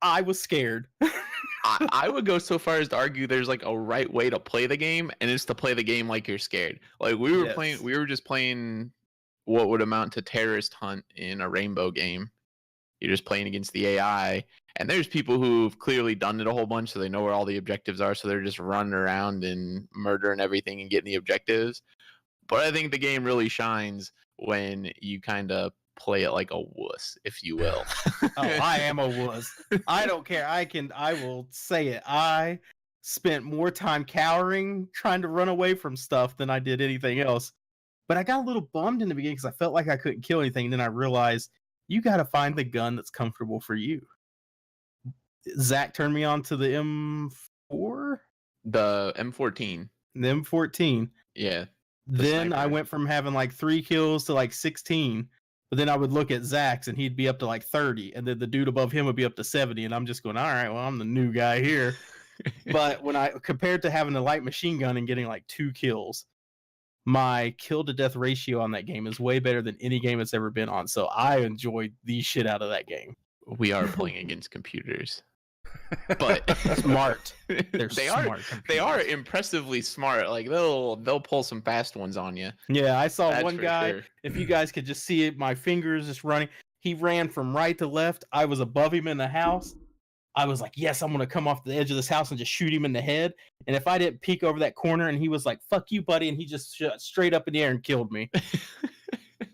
I was scared. I would go so far as to argue there's like a right way to play the game, and it's to play the game like you're scared. Like we were just playing what would amount to terrorist hunt in a rainbow game. You're just playing against the AI, and there's people who've clearly done it a whole bunch, so they know where all the objectives are, so they're just running around and murdering everything and getting the objectives. But I think the game really shines when you kind of play it like a wuss, if you will. I am a wuss. I don't care. I will say it. I spent more time cowering, trying to run away from stuff than I did anything else. But I got a little bummed in the beginning because I felt like I couldn't kill anything. And then I realized you got to find the gun that's comfortable for you. Zach turned me on to the M4? The M14. The M14. Yeah. Then I went from having like 3 kills to like 16. But then I would look at Zach's and he'd be up to like 30. And then the dude above him would be up to 70. And I'm just going, all right, well, I'm the new guy here. But when I compared to having a light machine gun and getting like 2 kills, my kill to death ratio on that game is way better than any game it's ever been on. So I enjoyed the shit out of that game. We are playing against computers. But smart. They are impressively smart. Like they'll pull some fast ones on you. Yeah, I saw one guy. Sure. If you guys could just see it, my fingers just running. He ran from right to left. I was above him in the house. I was like, yes, I'm gonna come off the edge of this house and just shoot him in the head. And if I didn't peek over that corner, and he was like, "Fuck you, buddy," and he just shot straight up in the air and killed me.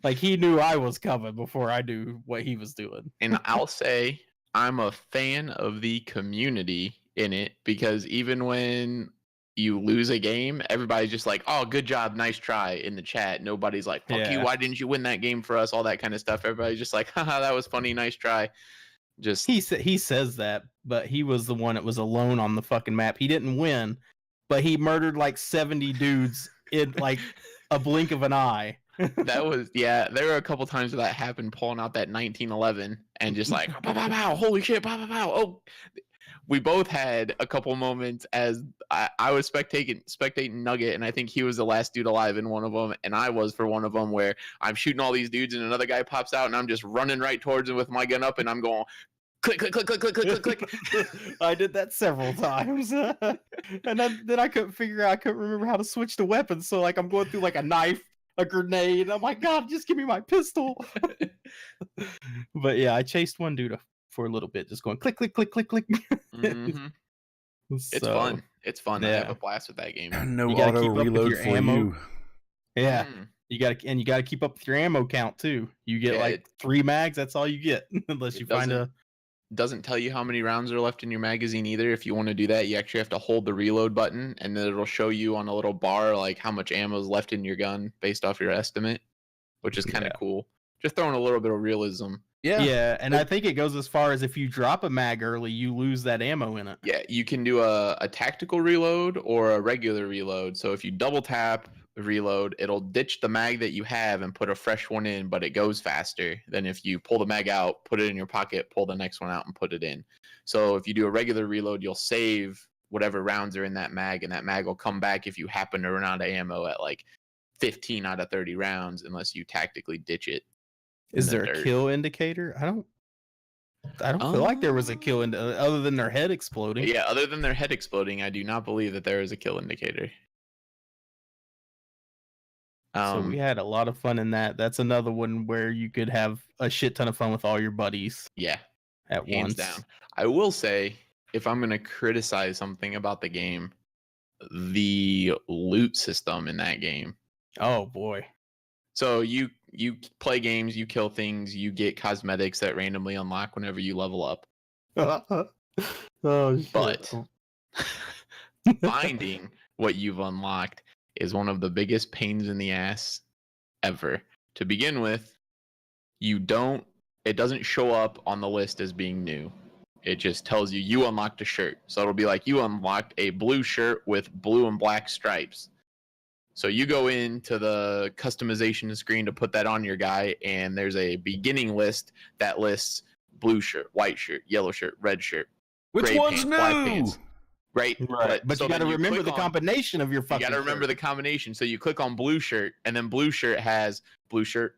Like he knew I was coming before I knew what he was doing. And I'll say I'm a fan of the community in it, because even when you lose a game, everybody's just like, "Oh, good job, nice try" in the chat. Nobody's like, "Fuck you, why didn't you win that game for us?" All that kind of stuff. Everybody's just like, "Haha, that was funny, nice try." Just he says that, but he was the one that was alone on the fucking map. He didn't win, but he murdered like 70 dudes in like a blink of an eye. That was, yeah, there were a couple times where that happened, pulling out that 1911 and just like, pow, pow, pow, holy shit, pow, pow, pow. Oh, we both had a couple moments as I was spectating Nugget, and I think he was the last dude alive in one of them, and I was for one of them, where I'm shooting all these dudes and another guy pops out and I'm just running right towards him with my gun up and I'm going click, click, click, click, click, click, click, click. I did that several times. And then I couldn't remember how to switch to weapons. So like I'm going through like a knife, a grenade. I'm like, God, just give me my pistol. But yeah, I chased one dude for a little bit, just going click, click, click, click, click. Mm-hmm. It's fun. It's fun. Yeah. I have a blast with that game. No auto reload for ammo. You. Yeah. You gotta keep up with your ammo count too. You get like 3 mags, that's all you get. Unless you find a doesn't tell you how many rounds are left in your magazine either. If you want to do that, you actually have to hold the reload button, and then it'll show you on a little bar like how much ammo is left in your gun based off your estimate, which is kind of cool. Just throwing a little bit of realism. Yeah, and I think it goes as far as if you drop a mag early, you lose that ammo in it. Yeah, you can do a tactical reload or a regular reload. So if you double tap reload, it'll ditch the mag that you have and put a fresh one in, but it goes faster than if you pull the mag out, put it in your pocket, pull the next one out and put it in. So if you do a regular reload, you'll save whatever rounds are in that mag, and that mag will come back if you happen to run out of ammo at like 15 out of 30 rounds, unless you tactically ditch it. Is there a kill indicator? I don't feel like there was a kill other than their head exploding. Yeah, other than their head exploding, I do not believe that there is a kill indicator. So we had a lot of fun in that. That's another one where you could have a shit ton of fun with all your buddies. Yeah. at hands once. down. I will say, if I'm going to criticize something about the game, the loot system in that game. Oh boy. So you play games, you kill things, you get cosmetics that randomly unlock whenever you level up. Oh shit. But finding what you've unlocked is one of the biggest pains in the ass ever. To begin with, it doesn't show up on the list as being new. It just tells you unlocked a shirt. So it'll be like you unlocked a blue shirt with blue and black stripes. So you go into the customization screen to put that on your guy, and there's a beginning list that lists blue shirt, white shirt, yellow shirt, red shirt. Which gray one's pants, new? black pants. Right. But so you got to then remember click the combination of your fucking You got to remember shirt. the combination. So you click on blue shirt, and then blue shirt has blue shirt,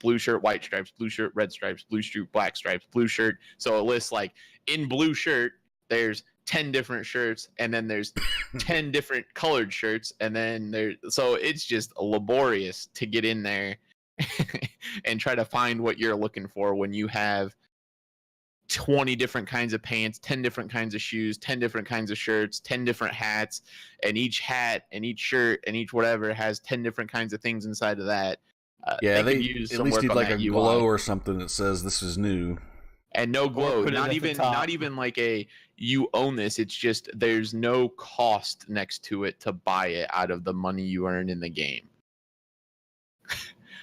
white stripes, blue shirt, red stripes, blue shirt, black stripes, blue shirt. So it lists like in blue shirt, there's 10 different shirts, and then there's 10 different colored shirts, and then so it's just laborious to get in there and try to find what you're looking for when you have 20 different kinds of pants, 10 different kinds of shoes, 10 different kinds of shirts, 10 different hats, and each hat and each shirt and each whatever has 10 different kinds of things inside of that. Yeah, they use at some least work need on like that a UI. glow or something that says this is new. And no glow, put it not at the even top. like a you own this. It's just there's no cost next to it to buy it out of the money you earn in the game.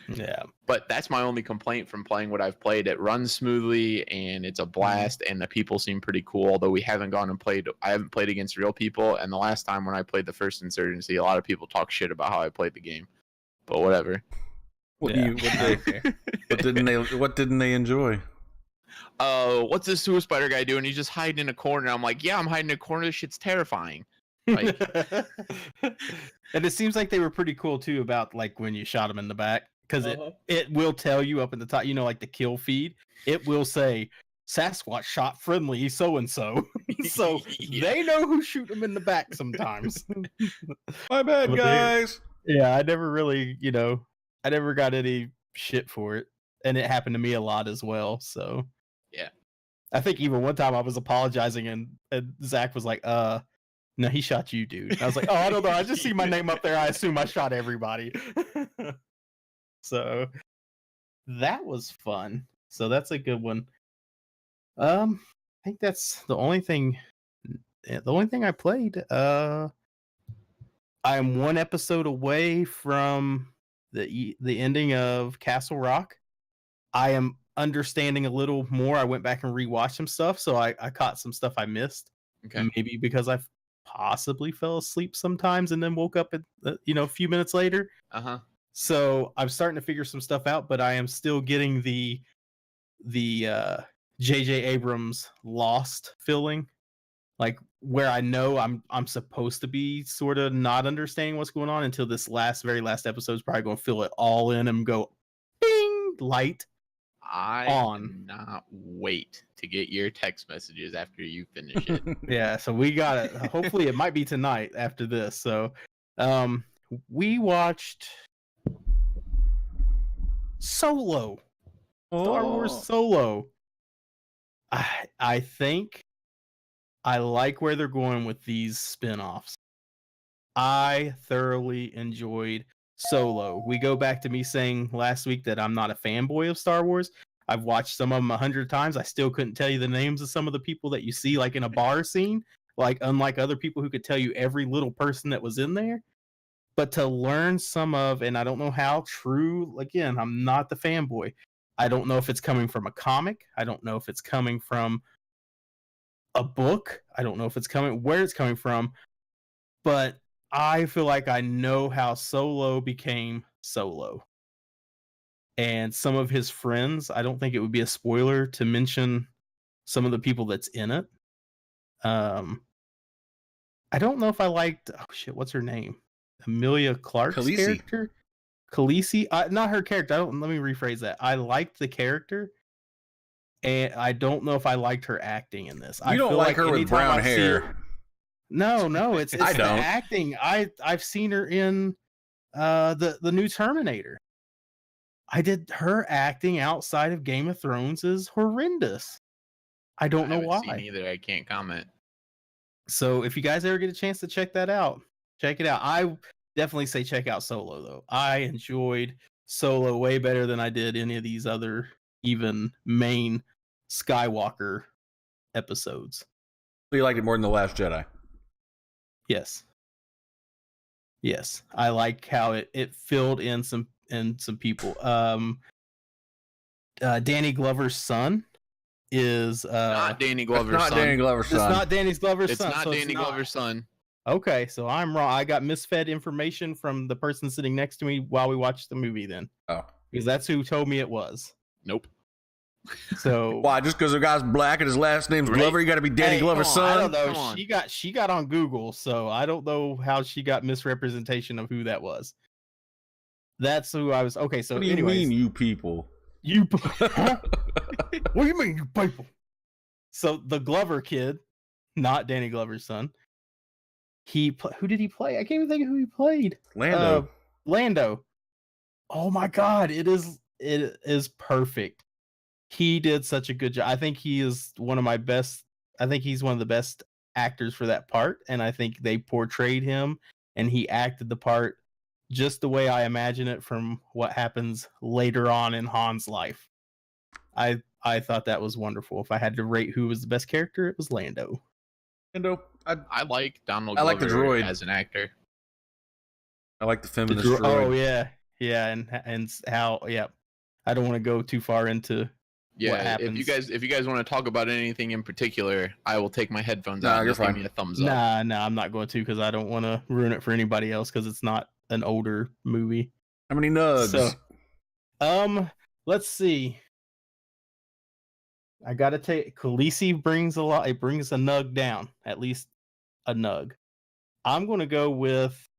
Yeah. But that's my only complaint from playing what I've played. It runs smoothly and it's a blast, and the people seem pretty cool. Although we haven't gone and played, I haven't played against real people. And the last time when I played the first Insurgency, a lot of people talk shit about how I played the game. But whatever. What Yeah. didn't they enjoy? What's this sewer spider guy doing? He's just hiding in a corner. I'm like, yeah, I'm hiding in a corner. This shit's terrifying. Like, and it seems like they were pretty cool too about like when you shot him in the back, because it will tell you up at the top, like the kill feed, it will say Sasquatch shot friendly so and so. So they know who shoot him in the back sometimes. My bad, guys. Yeah, I never really, I never got any shit for it, and it happened to me a lot as well. So yeah, I think even one time I was apologizing, and Zach was like, no, he shot you, dude. I was like, oh, I don't know. I just see my name up there. I assume I shot everybody. So that was fun. So that's a good one. I think that's the only thing I played. I am one episode away from the ending of Castle Rock. I am understanding a little more. I went back and rewatched some stuff, so I caught some stuff I missed. Okay. Maybe because I possibly fell asleep sometimes and then woke up at a few minutes later. So I'm starting to figure some stuff out, but I am still getting the J.J. Abrams Lost feeling, like where I know I'm supposed to be sort of not understanding what's going on until this very last episode is probably going to fill it all in and go, bing, light. I cannot wait to get your text messages after you finish it. Yeah, so we got it. Hopefully it might be tonight after this. So we watched Solo. Star Wars Solo. I think I like where they're going with these spin-offs. I thoroughly enjoyed Solo. We go back to me saying last week that I'm not a fanboy of Star Wars. I've watched some of them 100 times. I still couldn't tell you the names of some of the people that you see like in a bar scene, like unlike other people who could tell you every little person that was in there. But to learn some of, and I don't know how true, again, I'm not the fanboy. I don't know if it's coming from a comic. I don't know if it's coming from a book. I don't know if it's where it's coming from. But I feel like I know how Solo became Solo. And some of his friends, I don't think it would be a spoiler to mention some of the people that's in it. I don't know if I liked, what's her name? Emilia Clarke's character? Khaleesi? Not her character. Let me rephrase that. I liked the character, and I don't know if I liked her acting in this. You don't like her with brown hair. No, it's I don't. The acting. I've seen her in the new Terminator. Her acting outside of Game of Thrones is horrendous. I don't I know haven't seen why. either. I can't comment. So if you guys ever get a chance to check that out, check it out. I definitely say check out Solo though. I enjoyed Solo way better than I did any of these other even main Skywalker episodes. So you liked it more than The Last Jedi? Yes. Yes. I like how it filled in some people. Danny Glover's son is Not Danny It's Glover's not son. Danny Glover's it's son. not Danny Glover's It's son. not so Danny Glover's son. Okay, so I'm wrong. I got misfed information from the person sitting next to me while we watched the movie then. Oh. Because that's who told me it was. Nope. So Why? Just because the guy's black and his last name's Right. Glover, you got to be Danny Hey, Glover's come on, I son? don't know. Come on. She got on Google, so I don't know how she got misrepresentation of who that was. That's who I was. Okay, so What do you anyways, mean, you people? you huh? What do you mean, you people? So the Glover kid, not Danny Glover's son. Who did he play? I can't even think of who he played. Lando. Lando. Oh my god, it is perfect. He did such a good job. I think he is one of my best. I think he's one of the best actors for that part, and I think they portrayed him and he acted the part just the way I imagine it from what happens later on in Han's life. I thought that was wonderful. If I had to rate who was the best character, it was Lando. Lando. I like Donald I Glover like the droid. as an actor. I like the feminist droid. Oh yeah, and how I don't want to go too far into what Yeah, happens. if you guys want to talk about anything in particular, I will take my headphones Nah, out and you're just give fine. me a thumbs up. Nah, I'm not going to because I don't want to ruin it for anybody else because it's not an older movie. How many nugs? So, let's see. I gotta take Khaleesi brings a lot. It brings a nug down, at least a nug. I'm gonna go with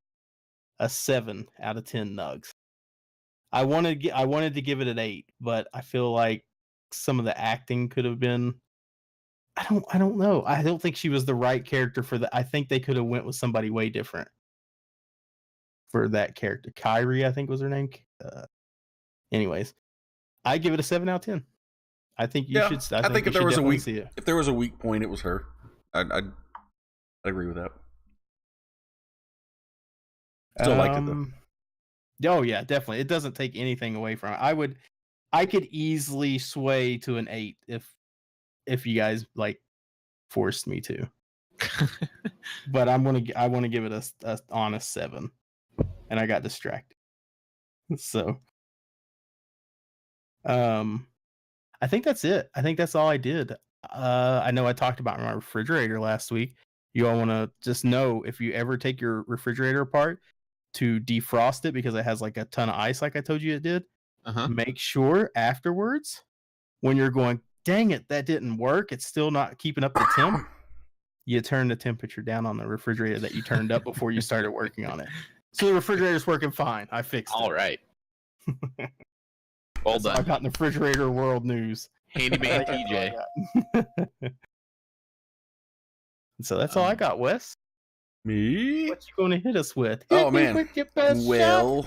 a 7 out of 10 nugs. I wanted to give it an 8, but I feel like some of the acting could have been. I don't know. I don't think she was the right character for that. I think they could have went with somebody way different for that character. Kyrie, I think was her name. Anyways, I give it a 7 out of 10. I think you should. I think if there was see it. if there was a weak point, it was her. I'd agree with that. Still liked it though. Oh yeah, definitely. It doesn't take anything away from it. I could easily sway to an 8 if you guys like forced me to. But I want to give it a honest 7, and I got distracted. So, I think that's it. I think that's all I did. I know I talked about my refrigerator last week. You all want to just know if you ever take your refrigerator apart to defrost it because it has like a ton of ice, like I told you it did. Make sure afterwards, when you're going, dang it, that didn't work. It's still not keeping up the temp. You turn the temperature down on the refrigerator that you turned up before you started working on it. So the refrigerator's working fine. I fixed it. All right. Well done. I got in the refrigerator world news. Handyman TJ. So that's all I got, Wes. Me? What you going to hit us with? Oh man. Well,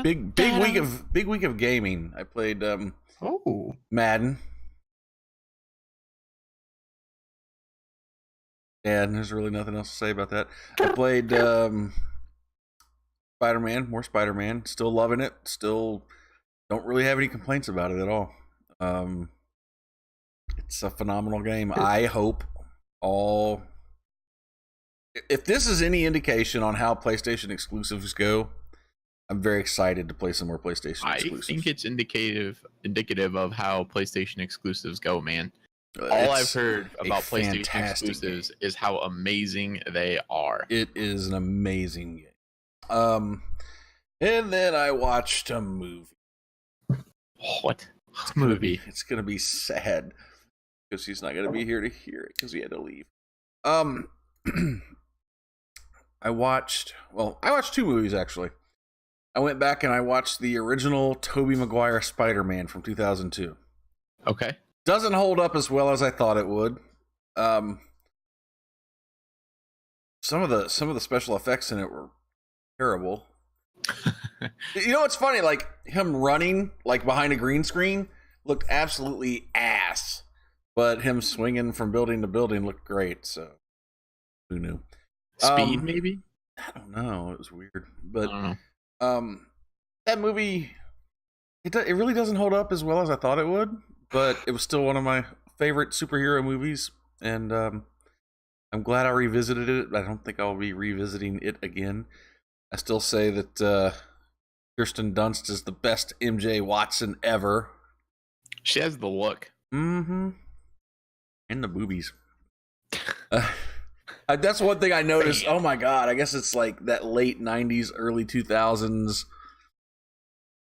big week of gaming. I played Madden. Yeah, and there's really nothing else to say about that. I played Spider-Man, more Spider-Man. Still loving it. Still don't really have any complaints about it at all. It's a phenomenal game. I hope if this is any indication on how PlayStation exclusives go, I'm very excited to play some more PlayStation exclusives. I think it's indicative of how PlayStation exclusives go, man. All I've heard about PlayStation exclusives is how amazing they are. It is an amazing game. And then I watched a movie. What movie? It's gonna be sad because he's not gonna be here to hear it because he had to leave. I watched 2 movies actually. I went back and I watched the original Tobey Maguire Spider-Man from 2002. Okay. Doesn't hold up as well as I thought it would. Some of the special effects in it were terrible. You know what's funny? Like him running like behind a green screen looked absolutely ass. but him swinging from building to building looked great. So who knew? Speed, maybe? I don't know. It was weird, I but don't know. that movie it really doesn't hold up as well as I thought it would. But it was still one of my favorite superhero movies, and I'm glad I revisited it. I don't think I'll be revisiting it again. I still say that Kirsten Dunst is the best MJ Watson ever. She has the look. Mm-hmm. And the boobies. That's one thing I noticed. Oh my god, I guess it's like that late 90s, early 2000s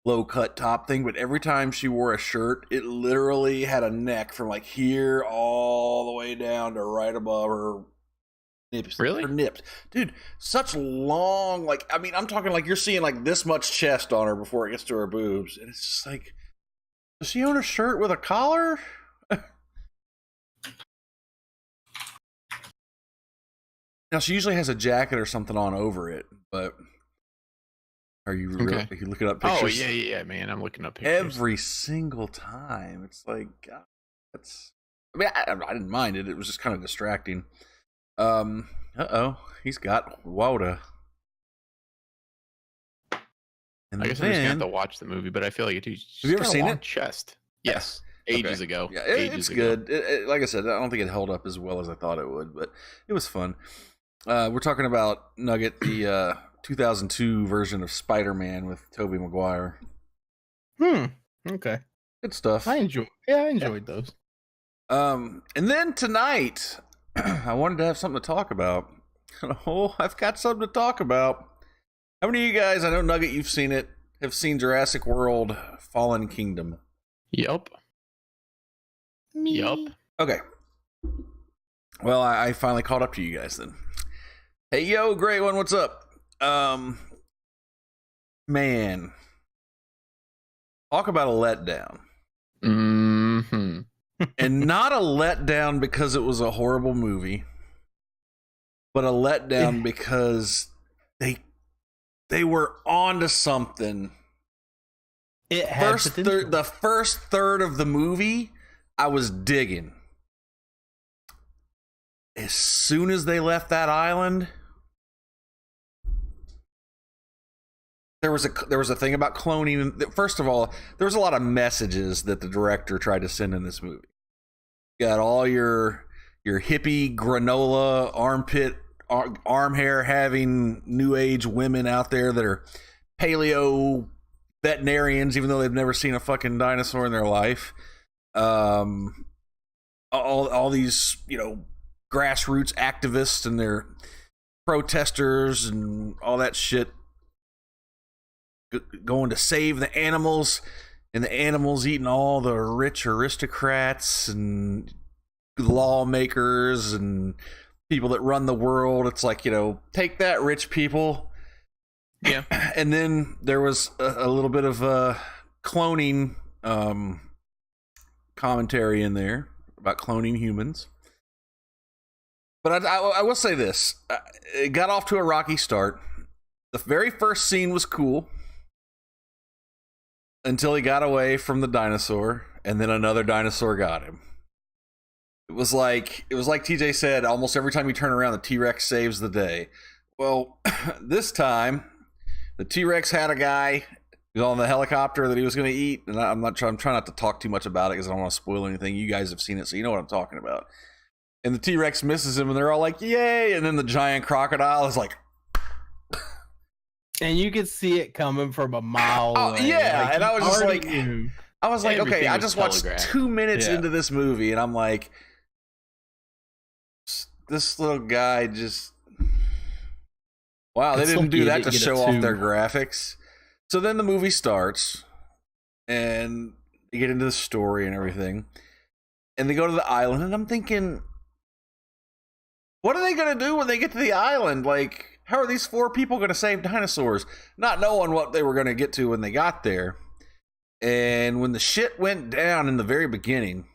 low cut top thing, but every time she wore a shirt, it literally had a neck from like here all the way down to right above her nips. Really? Her nips. Dude, such long, like, I mean, I'm talking like you're seeing like this much chest on her before it gets to her boobs. And it's just like, does she own a shirt with a collar? Now, she usually has a jacket or something on over it, but are you Okay. are you looking up pictures? Oh, yeah, man. I'm looking up pictures. Every single time. It's like, God, that's. I mean, I didn't mind it. It was just kind of distracting. He's got Woda. And I guess I'm just gonna have to watch the movie, but I feel like it's have you ever seen it? Chest. Yes, ages ago. Yeah, ages it's ago. good. Like I said, I don't think it held up as well as I thought it would, but it was fun. We're talking about Nugget, the 2002 version of Spider-Man with Tobey Maguire. Okay. Good stuff. I enjoyed those. And then tonight, I wanted to have something to talk about. Oh, I've got something to talk about. How many of you guys, I know Nugget, you've seen it, have seen Jurassic World Fallen Kingdom? Yup. Okay. Well, I finally caught up to you guys then. Hey, yo, great one, what's up? Man. Talk about a letdown. Mm-hmm. And not a letdown because it was a horrible movie, but a letdown because they were onto something. It had The first third of the movie, I was digging. As soon as they left that island, there was a thing about cloning. First of all, there was a lot of messages that the director tried to send in this movie. You got all your hippie granola armpit arm hair having new age women out there that are paleo veterinarians, even though they've never seen a fucking dinosaur in their life. All these, grassroots activists and their protesters and all that shit going to save the animals, and the animals eating all the rich aristocrats and lawmakers and people that run the world. It's like, take that, rich people. Yeah. And then there was a little bit of cloning commentary in there about cloning humans. But I will say this. It got off to a rocky start. The very first scene was cool until he got away from the dinosaur, and then another dinosaur got him. It was like TJ said, almost every time you turn around, the T-Rex saves the day. Well, this time, the T-Rex had a guy who was on the helicopter that he was going to eat, and I'm trying not to talk too much about it because I don't want to spoil anything. You guys have seen it, so you know what I'm talking about. And the T-Rex misses him, and they're all like, yay! And then the giant crocodile is like... And you could see it coming from a mile away. Yeah, and I was just like... Knew. I was like, Everything okay, I was just watched telegraphed. 2 minutes into this movie, and I'm like, this little guy just... Wow, they didn't do that to show off their graphics. So then the movie starts, and they get into the story and everything, and they go to the island, and I'm thinking, what are they going to do when they get to the island? Like, how are these 4 people going to save dinosaurs? Not knowing what they were going to get to when they got there. And when the shit went down in the very beginning,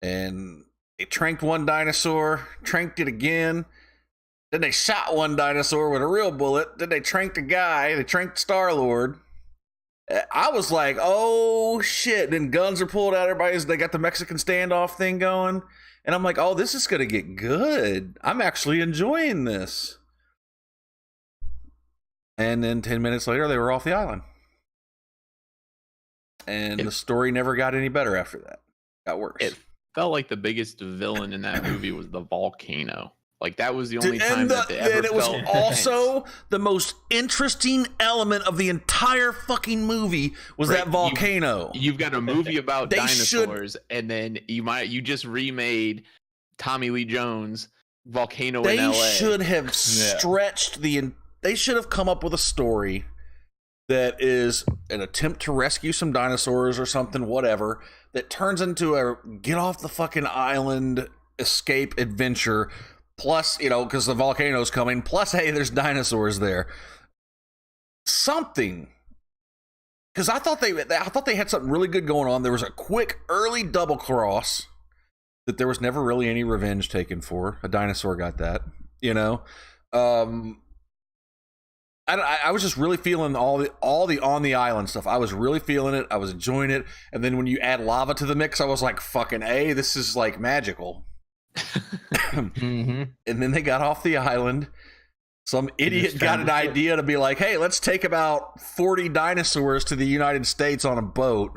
and they tranked one dinosaur, tranked it again, then they shot one dinosaur with a real bullet, then they tranked a guy, they tranked Star-Lord, I was like, oh shit. Then guns are pulled out. They got the Mexican standoff thing going. And I'm like, oh, this is going to get good. I'm actually enjoying this. And then 10 minutes later, they were off the island. And the story never got any better after that. Got worse. It felt like the biggest villain in that movie was the volcano. Like, that was the only time that they ever and it was felt also tense. the most interesting element of the entire fucking movie was that volcano. You've got a movie about dinosaurs, and then you just remade Tommy Lee Jones Volcano in LA. They should have stretched they should have come up with a story that is an attempt to rescue some dinosaurs or something, whatever, that turns into a get off the fucking island escape adventure. Plus, because the volcano's coming. Plus, hey, there's dinosaurs there. Something. Because I thought they had something really good going on. There was a quick early double cross that there was never really any revenge taken for. A dinosaur got that. I was just really feeling all the on the island stuff. I was really feeling it. I was enjoying it. And then when you add lava to the mix, I was like, fucking A, this is like magical. Mm-hmm. And then they got off the island. Some idiot got an idea to be like, hey, let's take about 40 dinosaurs to the United States on a boat,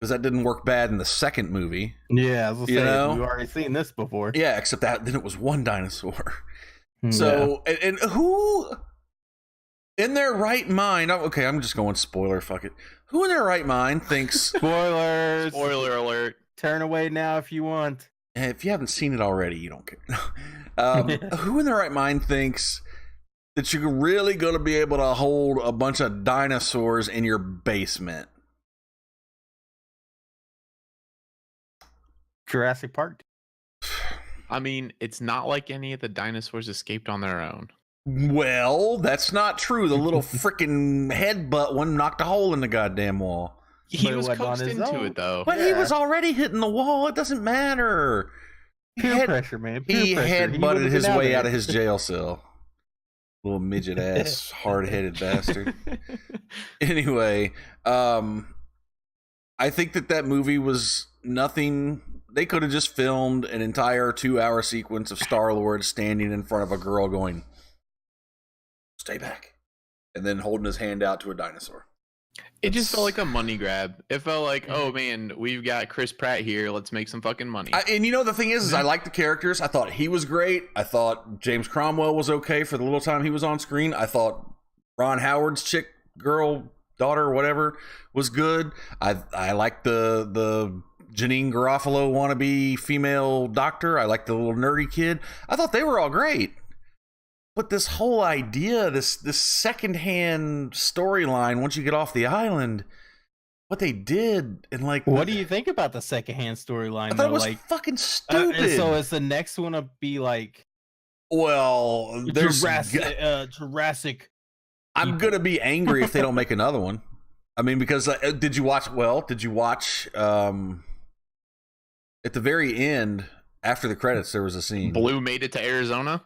because that didn't work bad in the second movie. Yeah, I was saying, we've already seen this before. Yeah, except that then it was one dinosaur. So, and who in their right mind, okay, I'm just going spoiler, fuck it. Who in their right mind thinks... Spoilers! Spoiler alert. Turn away now if you want. If you haven't seen it already, you don't care. Who in their right mind thinks that you're really going to be able to hold a bunch of dinosaurs in your basement? Jurassic Park. I mean, it's not like any of the dinosaurs escaped on their own. Well, that's not true. The little freaking headbutt one knocked a hole in the goddamn wall. He was coaxed into it, though. But he was already hitting the wall. It doesn't matter. Peer pressure, man. He headbutted his way out of his jail cell. Little midget ass, hard-headed bastard. Anyway, I think that movie was nothing. They could have just filmed an entire 2-hour sequence of Star-Lord standing in front of a girl going, "Stay back," and then holding his hand out to a dinosaur. It just felt like a money grab. It felt like, oh man, we've got Chris Pratt here. Let's make some fucking money. And the thing is I like the characters. I thought he was great. I thought James Cromwell was okay for the little time he was on screen. I thought Ron Howard's chick, girl, daughter, whatever, was good. I liked the Janine Garofalo wannabe female doctor. I liked the little nerdy kid. I thought they were all great. But this whole idea, this secondhand storyline, once you get off the island, what they did, and like, what do you think about the secondhand storyline? I thought it was fucking stupid. So is the next one to be like, well, there's Jurassic. I'm gonna be angry if they don't make another one. I mean, because did you watch? At the very end, after the credits, there was a scene. Blue made it to Arizona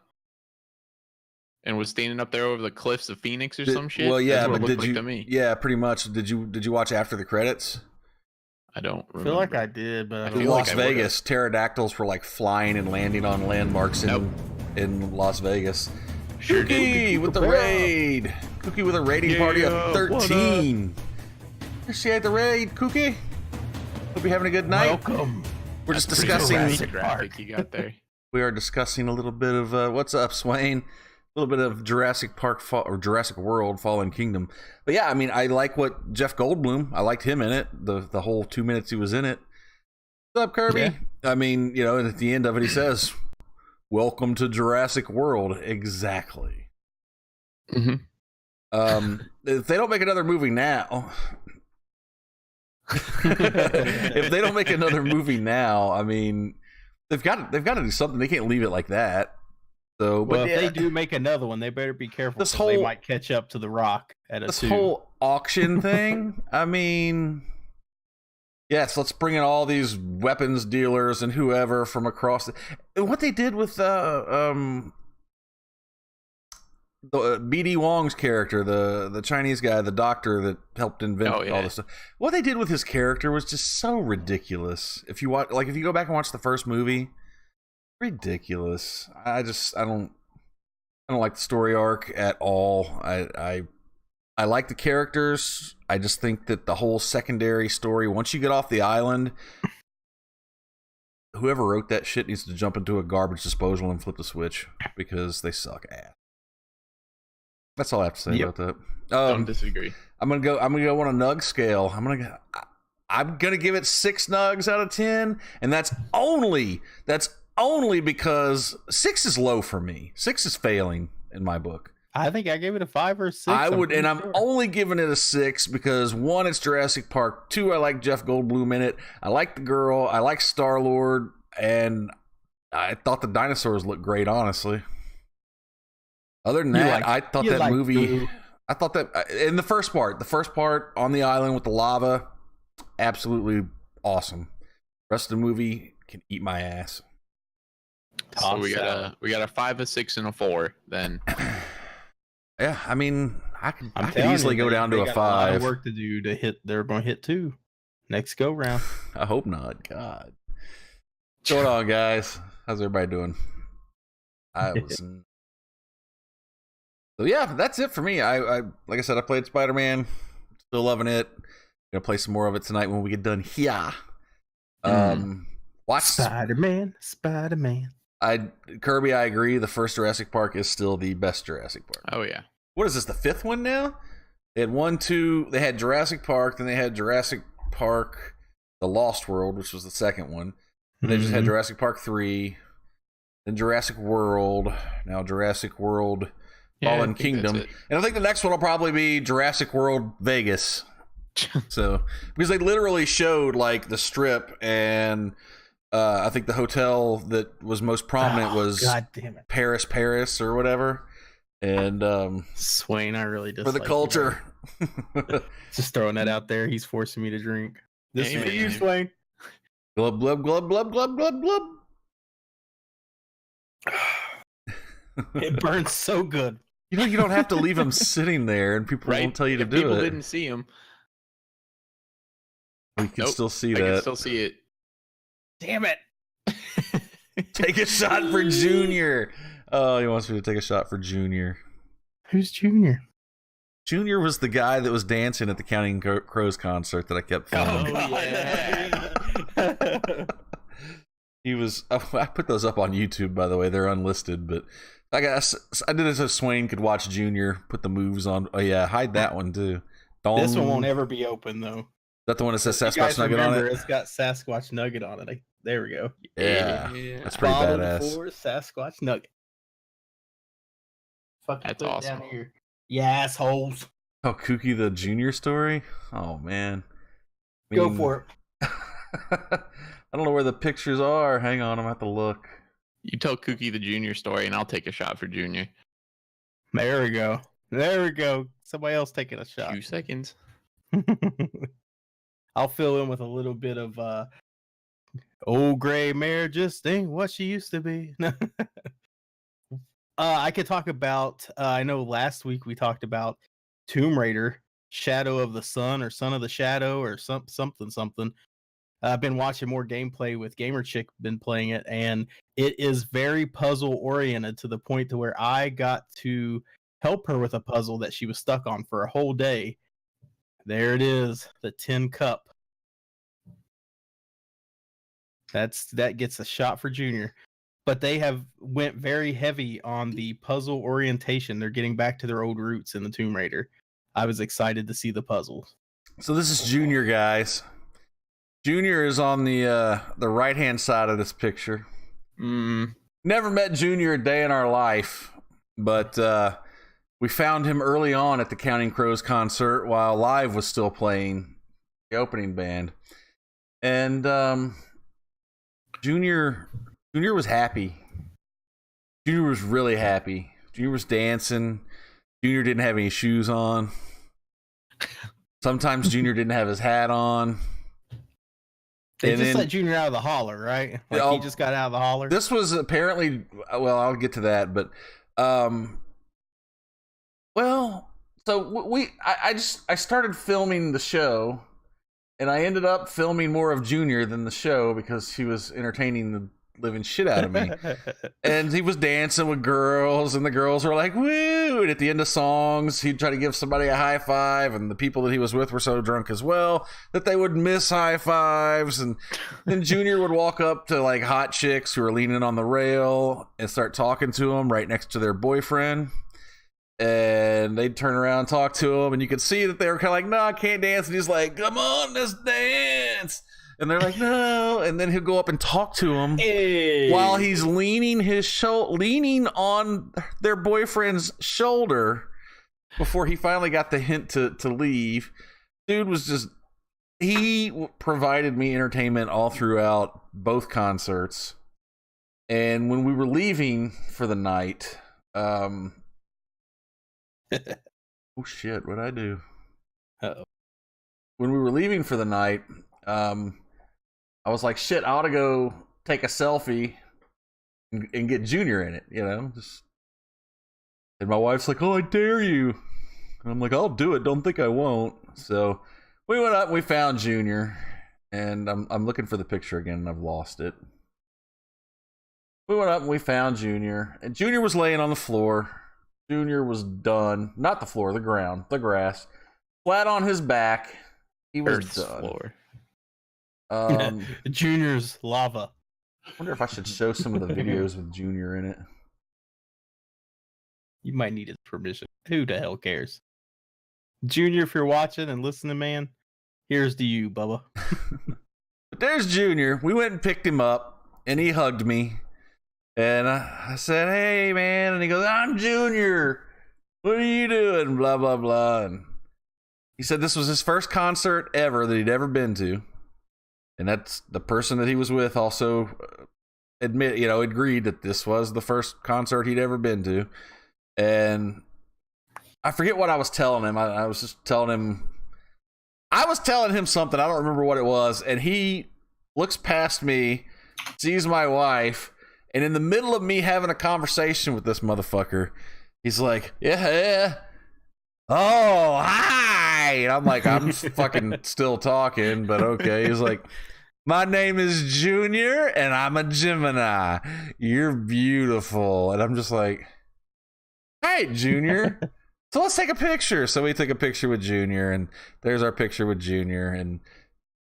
and was standing up there over the cliffs of Phoenix or some shit. Well, yeah, but did you? To me. Yeah, pretty much. Did you watch after the credits? I don't remember. I feel like I did, but I don't in know. Las Vegas, pterodactyls were like flying and landing on landmarks in Las Vegas. Sure Cookie with the raid. Cookie with a raiding party of 13. Appreciate the raid, Cookie. Hope you're having a good night. Welcome. We're just discussing. Graphic you got there. We are discussing a little bit of what's up, Swain. A little bit of Jurassic Park or Jurassic World: Fallen Kingdom. But yeah, I mean, I like what Jeff Goldblum. I liked him in it. The whole 2 minutes he was in it. What's up, Kirby? Yeah. I mean, and at the end of it, he says, "Welcome to Jurassic World." Exactly. Mm-hmm. If they don't make another movie now, I mean, they've got to do something. They can't leave it like that. So, well, if they do make another one, they better be careful. They might catch up to The Rock at this whole auction thing. I mean, yes, let's bring in all these weapons dealers and whoever from across. And what they did with BD Wong's character, the Chinese guy, the doctor that helped invent all this stuff. What they did with his character was just so ridiculous. If you go back and watch the first movie, ridiculous. I don't like the story arc at all. I like the characters. I just think that the whole secondary story, once you get off the island, whoever wrote that shit needs to jump into a garbage disposal and flip the switch because they suck ass. That's all I have to say about that. Don't disagree. I'm gonna go on a nug scale. I'm gonna give it 6 nugs out of 10, and that's only because 6 is low for me. 6 is failing in my book. I think I gave it a 5 or 6. I'm only giving it a 6 because 1, it's Jurassic Park. 2, I like Jeff Goldblum in it. I like the girl. I like Star-Lord, and I thought the dinosaurs looked great, honestly. Other than that, I thought that movie. I thought that in the first part on the island with the lava, absolutely awesome. Rest of the movie can eat my ass. So we got a 5, a 6, and a 4 then. Yeah, I mean, I could easily go down to a 5. A lot of work to do to hit. They're going to hit 2 next go round. I hope not. God, what's going on, guys? How's everybody doing? So yeah, that's it for me. I like I said, I played Spider-Man. Still loving it. Gonna play some more of it tonight when we get done here. Watch Spider-Man. Kirby, I agree. The first Jurassic Park is still the best Jurassic Park. Oh yeah. What is this? The 5th one now? They had 1, 2. They had Jurassic Park. Then they had Jurassic Park: The Lost World, which was the second one. And they just had Jurassic Park 3. Then Jurassic World. Now Jurassic World: Fallen Kingdom. And I think the next one will probably be Jurassic World Vegas. So, because they literally showed like the strip, and I think the hotel that was most prominent was Paris or whatever. And Swain, I really dislike for the culture. Just throwing that out there. He's forcing me to drink. This is for you, Swain. Glub glub glub glub glub glub glub. It burns so good. You know, you don't have to leave him sitting there, and people won't tell you to do it. People didn't see him. We can still see I that. can still see it. Damn it! Take a shot for Junior. Oh, he wants me to take a shot for Junior. Who's Junior? Junior was the guy that was dancing at the Counting Crows concert that I kept filming. Oh, yeah. He was. Oh, I put those up on YouTube, by the way. They're unlisted, but I guess I did it so Swain could watch Junior put the moves on. Oh yeah, hide that one too. This one won't ever be open though. Is that the one that says Sasquatch Nugget on it? It's got Sasquatch Nugget on it. There we go. Yeah. That's pretty badass. For Sasquatch Nugget. Fucking that's awesome. Down here. You assholes. Oh, Kooky the Junior story? Oh man. Go for it. I don't know where the pictures are. Hang on, I'm gonna have to look. You tell Kooky the Junior story, and I'll take a shot for Junior. There we go. There we go. Somebody else taking a shot. 2 seconds. I'll fill in with a little bit of old gray mare just ain't what she used to be. I could talk about I know last week we talked about Tomb Raider, Shadow of the Sun or Son of the Shadow or something. I've been watching more gameplay with Gamer Chick, been playing it, and it is very puzzle oriented to the point to where I got to help her with a puzzle that she was stuck on for a whole day. There it is, the Tin Cup. That gets a shot for Junior. But they have went very heavy on the puzzle orientation. They're getting back to their old roots in the Tomb Raider. I was excited to see the puzzles. So this is Junior, guys. Junior is on the right-hand side of this picture. Never met Junior a day in our life, but we found him early on at the Counting Crows concert while Live was still playing the opening band. And Junior was happy. Junior was really happy. Junior was dancing. Junior didn't have any shoes on. Sometimes Junior didn't have his hat on. They just let Junior out of the holler, right? Like he just got out of the holler. This was apparently, well, I'll get to that, but Well, so I started filming the show, and I ended up filming more of Junior than the show because he was entertaining the living shit out of me. And he was dancing with girls, and the girls were like, woo! And at the end of songs, he'd try to give somebody a high five, and the people that he was with were so drunk as well that they would miss high fives. And then Junior would walk up to like hot chicks who were leaning on the rail and start talking to them right next to their boyfriend. And they'd turn around and talk to him, and you could see that they were kind of like, no, I can't dance. And he's like, come on, let's dance. And they're like, no. And then he'll go up and talk to him while he's leaning on their boyfriend's shoulder before he finally got the hint to leave. Dude was just, he provided me entertainment all throughout both concerts. And when we were leaving for the night, oh shit, what'd I do? Uh-oh. When we were leaving for the night, I was like, shit, I ought to go take a selfie and get Junior in it, you know? And my wife's like, oh, I dare you. And I'm like, I'll do it. Don't think I won't. So we went up and we found Junior. And I'm looking for the picture again, and I've lost it. We went up and we found Junior. And Junior was laying on the floor. Junior was done. Not the floor, the ground, the grass. Flat on his back. He was Earth's done. floor. Junior's lava. I wonder if I should show some of the videos with Junior in it. You might need his permission. Who the hell cares? Junior, if you're watching and listening, man, here's to you, Bubba. But there's Junior. We went and picked him up, and he hugged me. And I said, hey, man. And he goes, I'm Junior. What are you doing? Blah, blah, blah. And he said this was his first concert ever that he'd ever been to. And that's the person that he was with also agreed that this was the first concert he'd ever been to. And I forget what I was telling him. I was just telling him, something. I don't remember what it was. And he looks past me, sees my wife, and in the middle of me having a conversation with this motherfucker, he's like, yeah. Oh, hi. And I'm like, I'm fucking still talking, but okay. He's like, my name is Junior, and I'm a Gemini. You're beautiful. And I'm just like, hey, Junior. So let's take a picture. So we took a picture with Junior, and there's our picture with Junior. And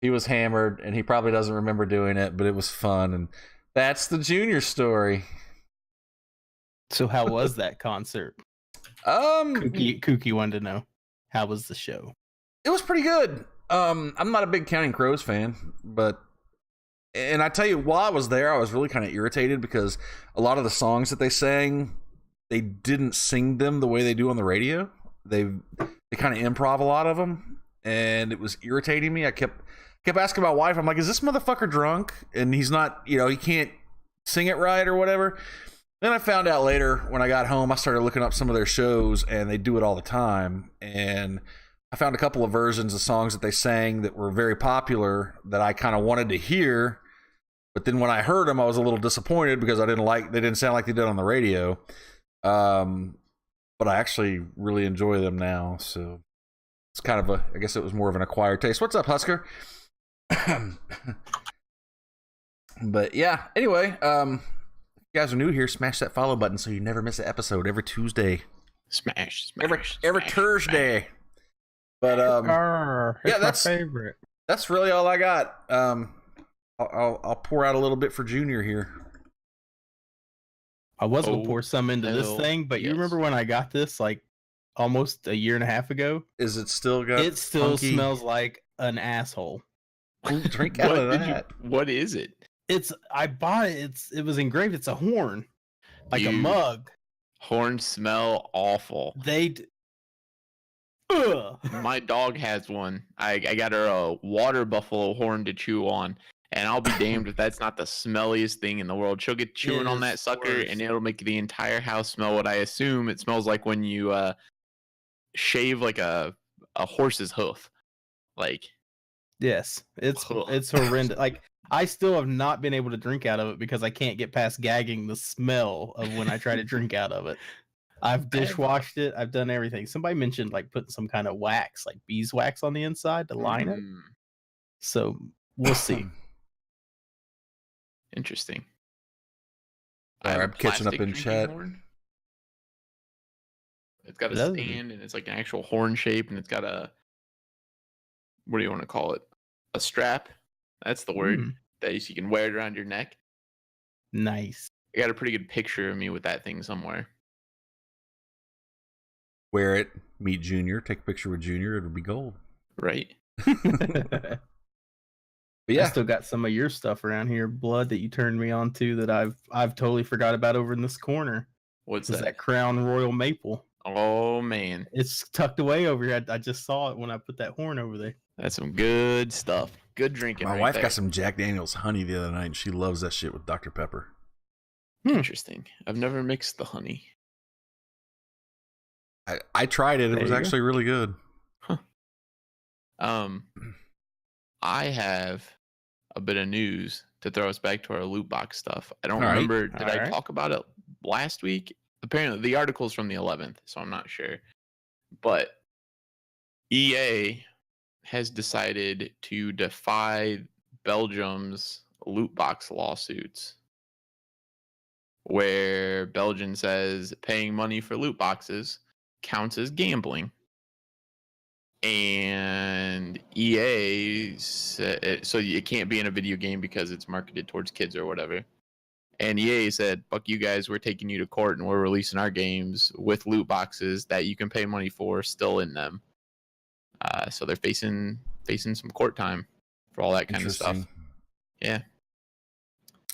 he was hammered, and he probably doesn't remember doing it, but it was fun. And that's the Junior story. So how was that concert? Kooky wanted to know, how was the show? It was pretty good. I'm not a big Counting Crows fan, and I tell you, while I was there, I was really kind of irritated because a lot of the songs that they sang, they didn't sing them the way they do on the radio. They kind of improv a lot of them, and it was irritating me. I kept asking my wife, I'm like, is this motherfucker drunk? And he's not, he can't sing it right or whatever. Then I found out later when I got home, I started looking up some of their shows, and they do it all the time. And I found a couple of versions of songs that they sang that were very popular that I kind of wanted to hear. But then when I heard them, I was a little disappointed because they didn't sound like they did on the radio. But I actually really enjoy them now. So it's kind of I guess it was more of an acquired taste. What's up, Husker? But yeah, anyway, if you guys are new here, smash that follow button so you never miss an episode every Tuesday. Smash. Every Thursday. But yeah, that's my favorite. That's really all I got. I'll pour out a little bit for Junior here. I was gonna pour some into this thing, but you remember when I got this like almost a year and a half ago? Is it still got? It still funky... smells like an asshole. Drink out of that. What is it? I bought it. It was engraved. It's a horn, like a mug. Horns smell awful. My dog has one. I got her a water buffalo horn to chew on, and I'll be damned if that's not the smelliest thing in the world. She'll get chewing on that sucker, and it'll make the entire house smell what I assume it smells like when you shave like a horse's hoof. Like, yes, it's horrendous. Like, I still have not been able to drink out of it because I can't get past gagging the smell of when I try to drink out of it. I've dishwashed it. I've done everything. Somebody mentioned like putting some kind of wax, like beeswax on the inside to line it. So we'll see. Interesting. I'm catching up in chat. Horn. It's got a stand and it's like an actual horn shape, and it's got a, what do you want to call it? A strap. That's the word. That you can wear it around your neck. Nice. I got a pretty good picture of me with that thing somewhere. Wear it, meet Junior, take a picture with Junior, it'll be gold. Right. But yeah. I still got some of your stuff around here, Blood, that you turned me on to that I've totally forgot about over in this corner. What's that Crown Royal Maple. Oh man. It's tucked away over here. I just saw it when I put that horn over there. That's some good stuff. Good drinking. My wife got some Jack Daniels honey the other night, and she loves that shit with Dr. Pepper. Interesting. I've never mixed the honey. I tried it. It was actually really good. Huh. I have a bit of news to throw us back to our loot box stuff. I don't remember. Did I talk about it last week? Apparently, the article's from the 11th, so I'm not sure. But EA has decided to defy Belgium's loot box lawsuits, where Belgium says paying money for loot boxes counts as gambling. And EA said, so it can't be in a video game because it's marketed towards kids or whatever. And EA said, fuck you guys, we're taking you to court and we're releasing our games with loot boxes that you can pay money for still in them. So they're facing some court time for all that kind of stuff. Yeah.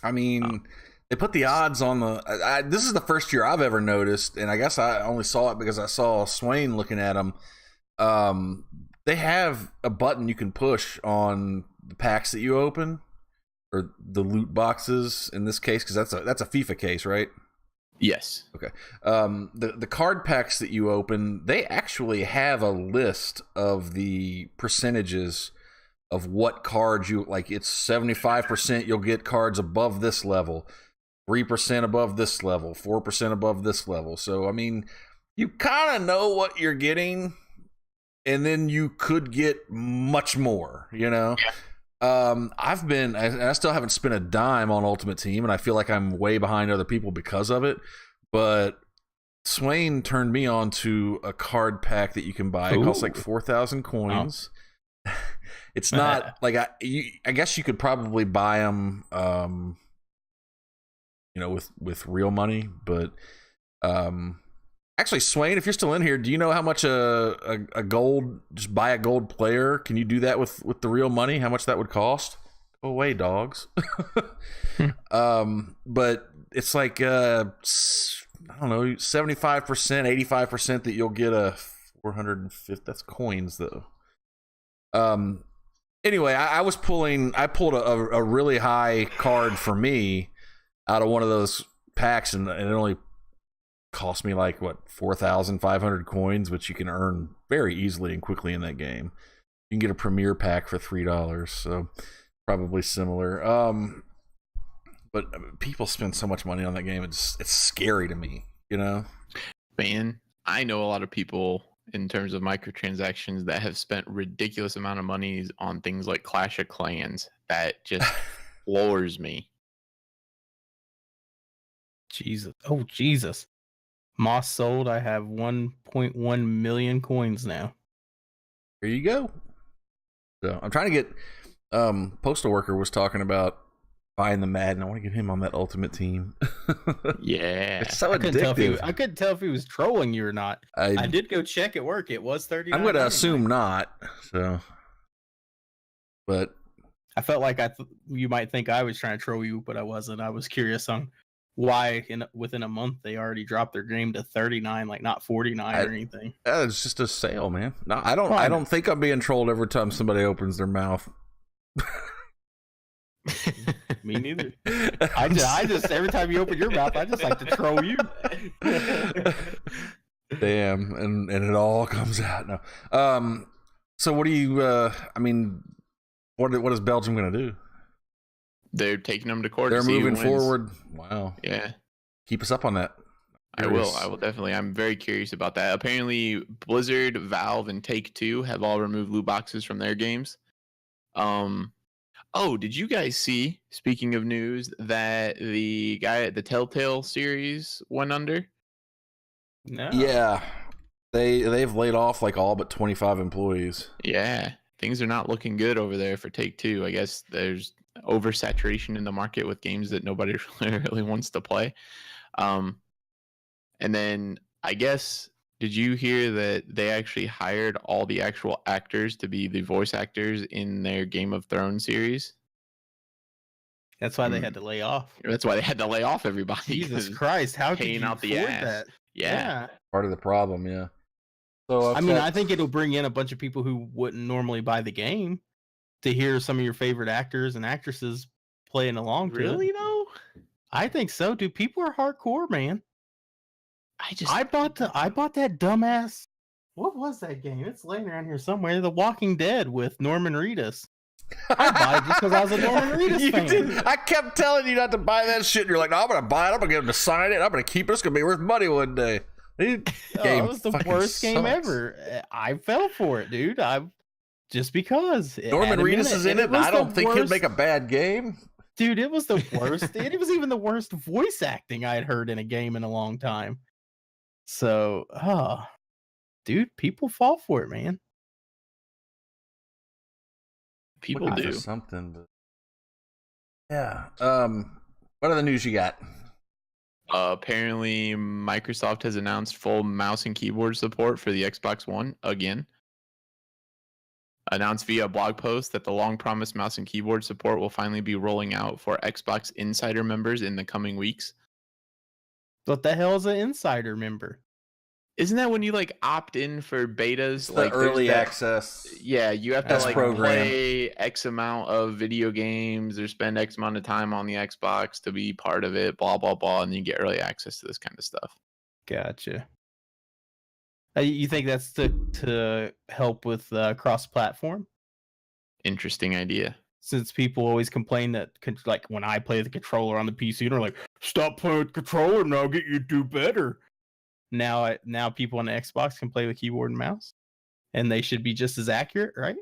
I mean, they put the odds on the... this is the first year I've ever noticed, and I guess I only saw it because I saw Swain looking at them. They have a button you can push on the packs that you open, or the loot boxes in this case, because that's a FIFA case, right? Yes. Okay. The card packs that you open, they actually have a list of the percentages of what cards you like. It's 75% you'll get cards above this level, 3% above this level, 4% above this level. So I mean, you kind of know what you're getting, and then you could get much more, you know? Yeah. I still haven't spent a dime on Ultimate Team, and I feel like I'm way behind other people because of it. But Swain turned me on to a card pack that you can buy. It costs like 4,000 coins. Oh. It's not like I guess you could probably buy them, you know, with real money. But actually, Swain, if you're still in here, do you know how much a gold, just buy a gold player? Can you do that with the real money? How much that would cost? Go away, dogs. But it's like, I don't know, 75%, 85% that you'll get a 450. That's coins though. Anyway, I pulled a really high card for me out of one of those packs, and it only cost me like 4,500 coins, which you can earn very easily and quickly in that game. You can get a premier pack for $3, so probably similar. But people spend so much money on that game, it's scary to me, you know? Man, I know a lot of people in terms of microtransactions that have spent ridiculous amount of money on things like Clash of Clans. That just floors me. Jesus. Oh, Jesus. Moss sold. I have 1.1 million coins now. There you go. So I'm trying to get Postal Worker was talking about buying the Madden. I want to get him on that Ultimate Team. Yeah. It's so addictive. I couldn't tell if he was trolling you or not. I did go check at work. It was 30. I'm going to assume not. So, but I felt like you might think I was trying to troll you, but I wasn't. I was curious on why within a month they already dropped their game to 39, like not 49 or anything. It's just a sale, man. No, I don't think I'm being trolled every time somebody opens their mouth. Me neither. I just every time you open your mouth, I just like to troll you. Damn, and it all comes out now. So what do you? I mean, what is Belgium going to do? They're taking them to court. They're moving forward. Wow. Yeah. Keep us up on that. I will definitely. I'm very curious about that. Apparently, Blizzard, Valve, and Take-Two have all removed loot boxes from their games. Oh, did you guys see, speaking of news, that the guy at the Telltale series went under? No. Yeah, they've laid off like all but 25 employees. Yeah, things are not looking good over there for Take-Two. I guess there's oversaturation in the market with games that nobody really wants to play. And then I guess, did you hear that they actually hired all the actual actors to be the voice actors in their Game of Thrones series? That's why they had to lay off. That's why they had to lay off everybody. Jesus Christ, how could paying you out the afford ass. that? Yeah. Part of the problem, yeah. So I mean, I think it'll bring in a bunch of people who wouldn't normally buy the game to hear some of your favorite actors and actresses playing along to Really it. though? I think so, dude. People are hardcore, man. I bought that dumbass. What was that game? It's laying around here somewhere. The Walking Dead with Norman Reedus. I bought it just because I was a Norman Reedus fan. I kept telling you not to buy that shit. And you're like, no, I'm going to buy it. I'm going to get him to sign it. I'm going to keep it. It's going to be worth money one day. It was the worst game ever. I fell for it, dude. Just because. Norman Reedus is in it, and I don't think he'd make a bad game. Dude, it was the worst. It was even the worst voice acting I had heard in a game in a long time. So, dude, people fall for it, man. People do something, but yeah. What other news you got? Apparently, Microsoft has announced full mouse and keyboard support for the Xbox One again. Announced via a blog post that the long-promised mouse and keyboard support will finally be rolling out for Xbox Insider members in the coming weeks. What the hell is an Insider member? Isn't that when you like opt in for betas? Like early access. Yeah, you have to like program. play X amount of video games or spend X amount of time on the Xbox to be part of it, blah, blah, blah. And you get early access to this kind of stuff. Gotcha. You think that's to help with cross-platform? Interesting idea. Since people always complain that, like, when I play the controller on the PC, they're like, stop playing with the controller and I'll get you to do better. Now people on the Xbox can play with keyboard and mouse, and they should be just as accurate, right?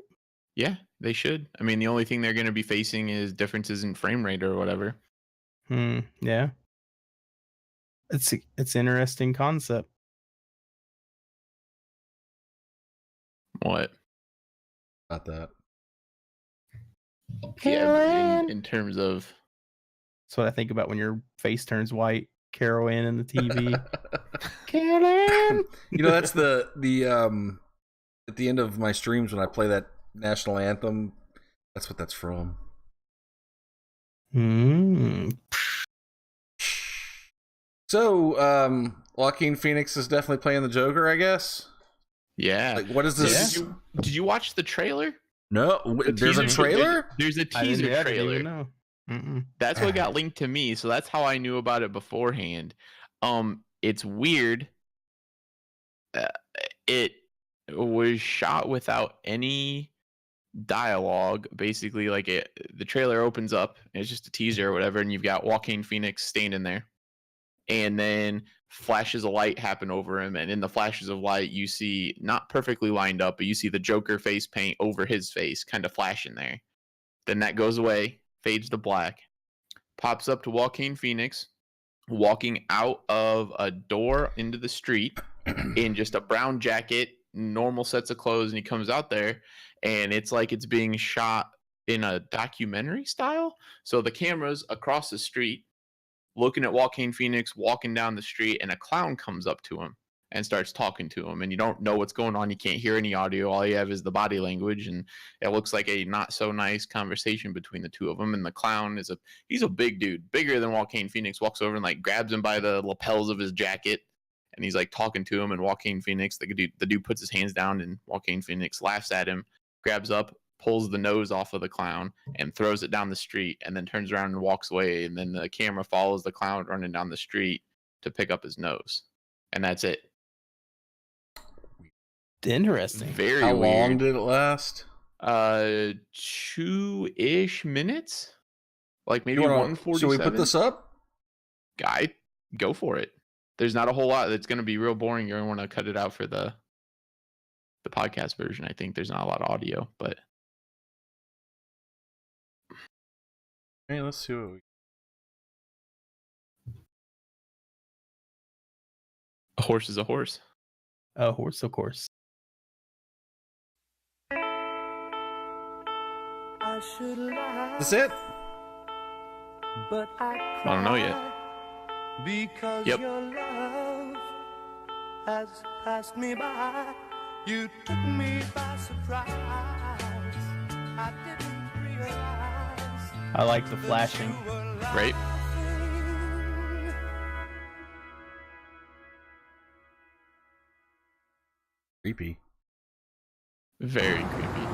Yeah, they should. I mean, the only thing they're going to be facing is differences in frame rate or whatever. Yeah. It's interesting concept. What? About that. Yeah, in terms of... That's what I think about when your face turns white. Carol Ann in the TV. Carol. You know, that's the at the end of my streams when I play that national anthem. That's what that's from. So, Joaquin Phoenix is definitely playing the Joker, I guess. Yeah. Like, what is this? Did you watch the trailer? No, there's a trailer. There's a teaser trailer. No. That's what got linked to me, so that's how I knew about it beforehand. It's weird. It was shot without any dialogue. Basically, like the trailer opens up, and it's just a teaser or whatever, and you've got Joaquin Phoenix standing there, and then flashes of light happen over him, and in the flashes of light, you see not perfectly lined up, but you see the Joker face paint over his face, kind of flashing there. Then that goes away. Fades to black, pops up to Joaquin Phoenix walking out of a door into the street in just a brown jacket, normal sets of clothes, and he comes out there, and it's like it's being shot in a documentary style. So the camera's across the street looking at Joaquin Phoenix walking down the street, and a clown comes up to him and starts talking to him, and you don't know what's going on. You can't hear any audio. All you have is the body language, and it looks like a not so nice conversation between the two of them. And the clown he's a big dude, bigger than Joaquin Phoenix, walks over and like grabs him by the lapels of his jacket, and he's like talking to him. And Joaquin Phoenix, the dude puts his hands down, and Joaquin Phoenix laughs at him, grabs up, pulls the nose off of the clown, and throws it down the street, and then turns around and walks away. And then the camera follows the clown running down the street to pick up his nose, and that's it. Interesting. Very How weird. long did it last? 2-ish minutes, like maybe 1:47. Should we put this up? Guy, go for it. there's not a whole lot. That's going to be real boring. You're going to want to cut it out for the podcast version. I think there's not a lot of audio, but Hey, let's see what we. a horse is a horse. A horse, of course. That's it. But I don't know yet. Because Yep. your love has passed me by. You took me by surprise. I didn't realize. I like the flashing. Right? Creepy. Very creepy.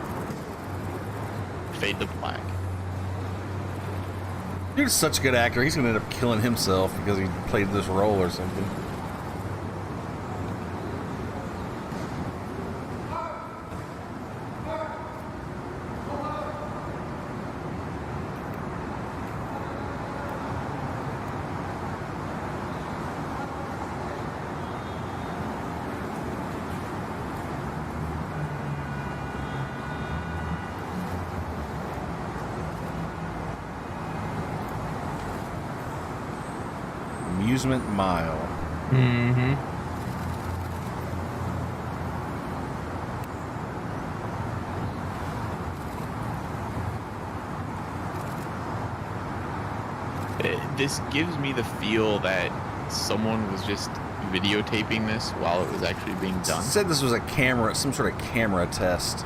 Fade to black. Dude's such a good actor. He's gonna end up killing himself because he played this role or something. Amusement Mile. Mm-hmm. This gives me the feel that someone was just videotaping this while it was actually being done. Said this was a camera, some sort of camera test.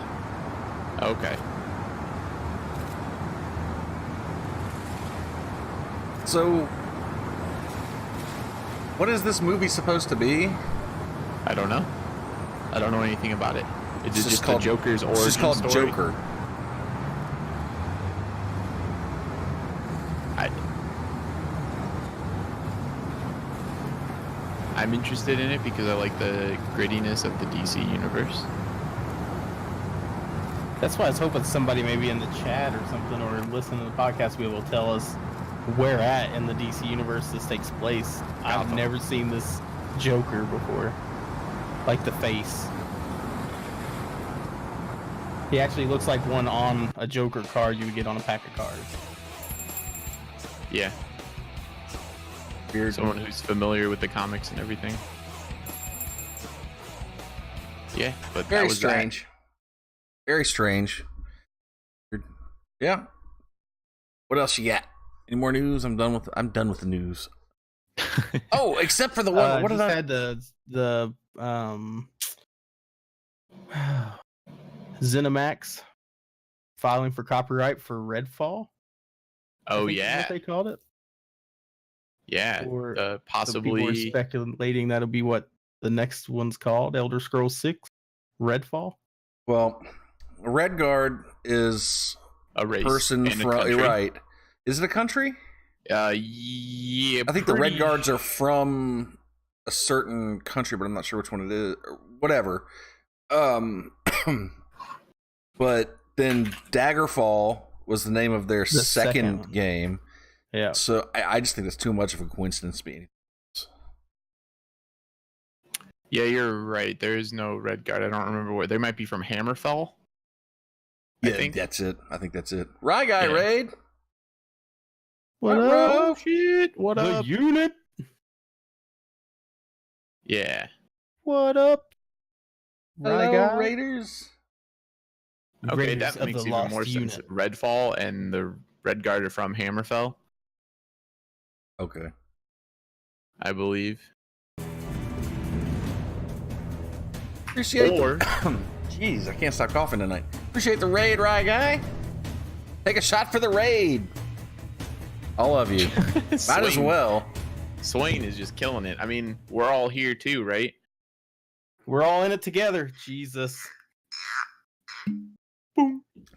Okay. So, what is this movie supposed to be? I don't know. I don't know anything about it. Is It's it just called the Joker's origin It's just called story? Joker. I'm interested in it because I like the grittiness of the DC universe. That's why I was hoping somebody maybe in the chat or something, or listening to the podcast, will be able to tell us where at in the DC universe this takes place. I've Gotham. never seen this Joker before. Like the face. He actually looks like one on a Joker card you would get on a pack of cards. Yeah. Weird. Someone who's familiar with the comics and everything. Yeah, but that Very was strange. Very strange. Weird. Yeah. What else you got? Any more news? I'm done with the news. that. Oh, except for the one. What did just I? had the ZeniMax filing for copyright for Redfall. I Oh think is yeah, what they called it. yeah. Or So people are Possibly. speculating that'll be what the next one's called, Elder Scrolls 6, Redfall. Well, Red Guard is A race person and a from. country. Right. Is it a country? Yeah. I think the Red pretty- Guards are from a certain country, but I'm not sure which one it is. Or whatever. But then Daggerfall was the name of their The second second one. game. Yeah. So I just think that's too much of a coincidence to be. Yeah, you're right. There is no Red Guard. I don't remember where. They might be from Hammerfell. I Yeah, think. that's it. I think that's it. Right, guy, Yeah. Raid. What What up? up? Shit. What The up? Unit. Yeah. What up? Hello, Guy? Raiders. Okay, Raiders that of makes the even Lost more sense. Unit. Redfall and the Red Guard are from Hammerfell, Okay. I believe. Appreciate Or- Jeez, I can't stop coughing tonight. Appreciate the raid, right, guy? Take a shot for the raid. All of you. Might as well. Swain is just killing it. I mean, we're all here too, right? We're all in it together. Jesus.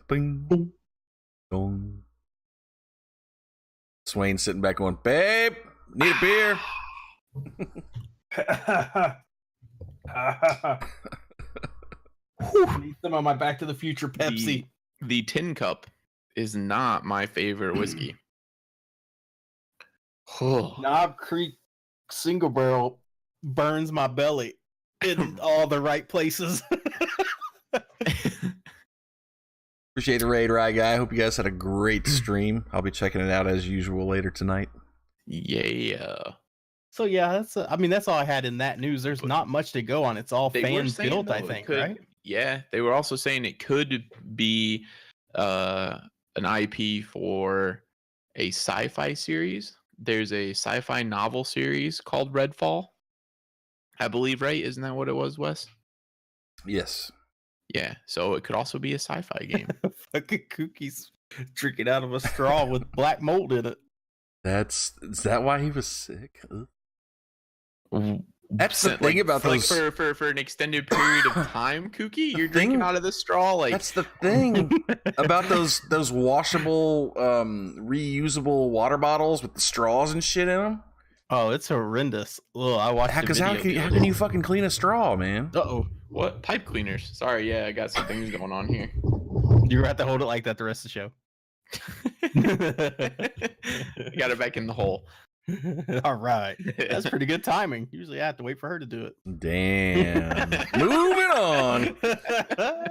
Bing, boom, boom. Swain sitting back going, babe, need a beer. Need some of my Back to the Future Pepsi. The Tin Cup is not my favorite whiskey. Oh, Knob Creek Single Barrel burns my belly in all the right places. Appreciate the raid, Rye Guy. I hope you guys had a great stream. I'll be checking it out as usual later tonight. Yeah. So yeah, that's all I had in that news. There's not much to go on. It's all They were fan saying, built, though, I it think, could- right? Yeah, they were also saying it could be an IP for a sci-fi series. There's a sci-fi novel series called Redfall, I believe, right? Isn't that what it was, Wes? Yes. Yeah, so it could also be a sci-fi game. Fucking cookies drinking out of a straw with black mold in it. Is that why he was sick? Ugh. That's the Like, thing about like those. for an extended period of time, Kooky. You're thing- drinking out of the straw, like That's the thing about those washable, reusable water bottles with the straws and shit in them. Oh, it's horrendous. Ugh, I watched. Because how can you fucking clean a straw, man? Uh-oh. what pipe cleaners? Sorry, yeah, I got some things going on here. You're gonna have to hold it like that the rest of the show. I got it back in the hole. All right. That's pretty good timing. Usually I have to wait for her to do it. Damn. Moving on.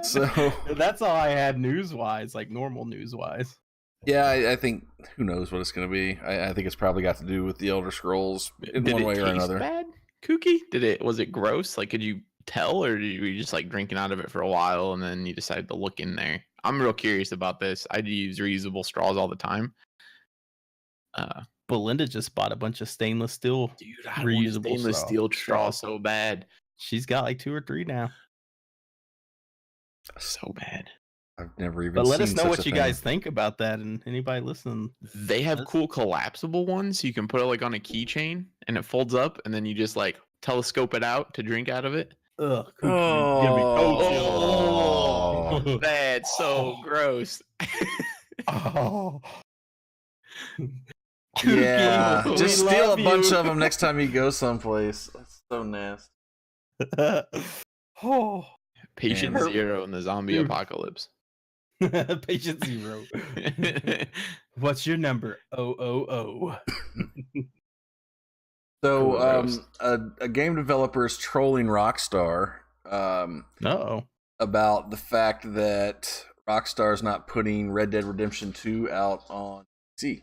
So That's all I had news wise, like normal news wise. yeah, I think who knows what it's gonna be. I think it's probably got to do with the Elder Scrolls in Did one it way or taste another. bad, Kooky? Was it gross? Like, could you tell, or were you just like drinking out of it for a while and then you decided to look in there? I'm real curious about this. I use reusable straws all the time. Belinda just bought a bunch of stainless steel. Dude, I want a Reusable stainless straw. steel straw so bad, She's got like 2 or 3 now. so bad. I've never even. But let us seen know such what a you thing. guys think about that, and anybody listening. They have cool collapsible ones. So you can put it like on a keychain and it folds up, and then you just like telescope it out to drink out of it. Ugh. Oh. That's so gross. Oh. Yeah, We just steal a love bunch you. of them next time you go someplace. That's so nasty. Oh. Patient Man. zero in the zombie Dude. apocalypse. Patient 0. What's your number? 000. So, Gross. a game developer is trolling Rockstar Uh-oh. about the fact that Rockstar is not putting Red Dead Redemption 2 out on PC.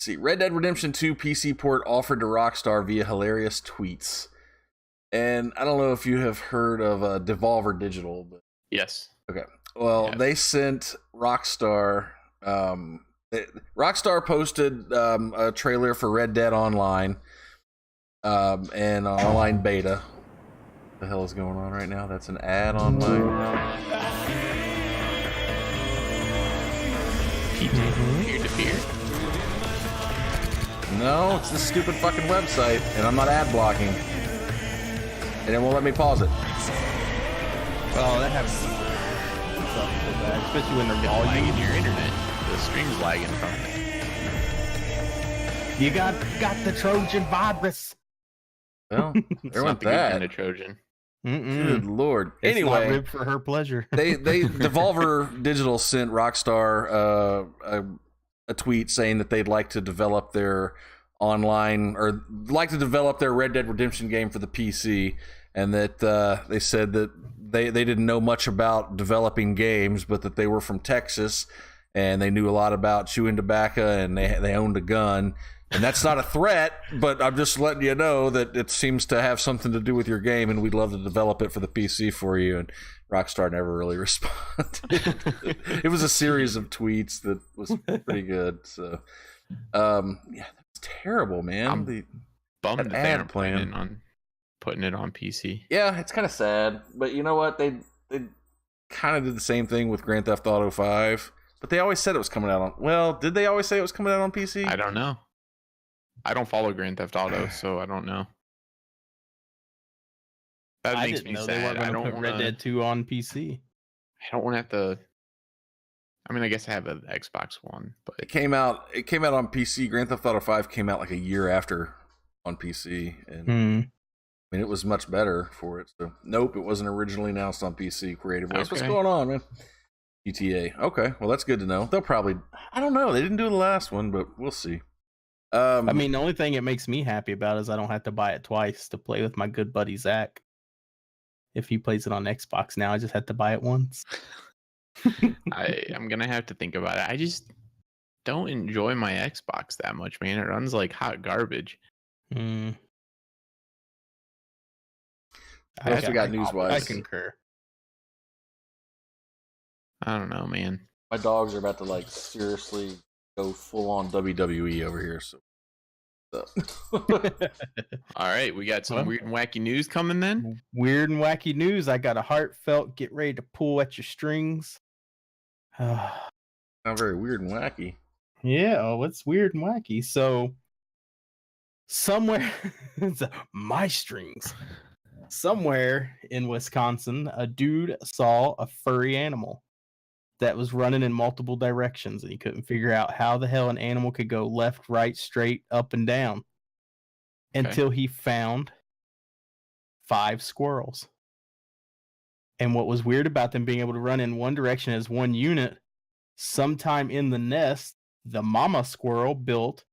See, Red Dead Redemption 2 PC port offered to Rockstar via hilarious tweets. And I don't know if you have heard of Devolver Digital, but Yes. okay. Well, Yeah. they sent Rockstar. Rockstar posted a trailer for Red Dead Online and an online beta. What the hell is going on right now? That's an ad on my. Peer to peer. No, it's this stupid fucking website, and I'm not ad blocking. And it won't let me pause it. Oh, that happens. It's not so bad, especially when they're Lagging volume. your internet. The stream's lagging from it. You got the Trojan virus. Well, It's there not went the good kind that. of Trojan. Good lord. It's not Anyway, ribbed for her pleasure. they Devolver Digital sent Rockstar a tweet saying that they'd like to develop their online or like to develop their Red Dead Redemption game for the PC, and that they said that they didn't know much about developing games, but that they were from Texas and they knew a lot about chewing tobacco and they owned a gun. And that's not a threat, but I'm just letting you know that it seems to have something to do with your game, and we'd love to develop it for the PC for you. And Rockstar never really responded. It was a series of tweets that was pretty good. So, yeah, that's terrible, man. I'm The- Bummed An that they ad aren't plan. putting it on PC. yeah, it's kind of sad, but you know what? They kind of did the same thing with Grand Theft Auto 5, but they always said it was coming out on. Well, did they always say it was coming out on PC? I don't know. I don't follow Grand Theft Auto, so I don't know. That I makes didn't me know they sad. weren't I going to don't put want Red Dead 2 on PC. I don't want to have to. I mean, I guess I have an Xbox One, but It came out on PC. Grand Theft Auto 5 came out like a year after on PC, and I mean it was much better for it. So nope, it wasn't originally announced on PC. Creative Voice. What's Okay. going on, man? GTA. Okay, well that's good to know. They'll probably. I don't know. They didn't do the last one, but we'll see. I mean, the only thing it makes me happy about is I don't have to buy it twice to play with my good buddy Zach. If he plays it on Xbox now, I just had to buy it once. I'm gonna have to think about it. I just don't enjoy my Xbox that much, man. It runs like hot garbage. Mm. What else we got news-wise? I concur. I don't know, man. My dogs are about to like seriously go full on WWE over here. So. All right, we got some weird and wacky news coming then. Weird and wacky news. I got a heartfelt get ready to pull at your strings. Not very weird and wacky. Yeah, oh, it's weird and wacky. So somewhere my strings. Somewhere in Wisconsin, a dude saw a furry animal that was running in multiple directions, and he couldn't figure out how the hell an animal could go left, right, straight, up, and down until he found 5 squirrels. And what was weird about them being able to run in one direction as one unit, sometime in the nest, the mama squirrel built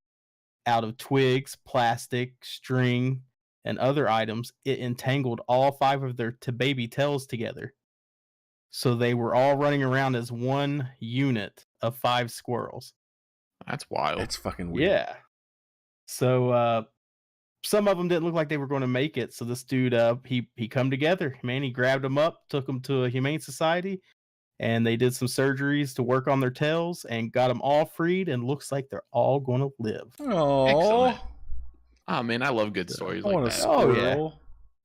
out of twigs, plastic, string, and other items. It entangled all 5 of their baby tails together. So they were all running around as one unit of 5 squirrels. That's wild. It's fucking weird. Yeah. So some of them didn't look like they were going to make it. So this dude, he come together, man. He grabbed them up, took them to a humane society, and they did some surgeries to work on their tails and got them all freed. And looks like they're all going to live. Oh, excellent. Oh man, I love good stories like that. Oh yeah.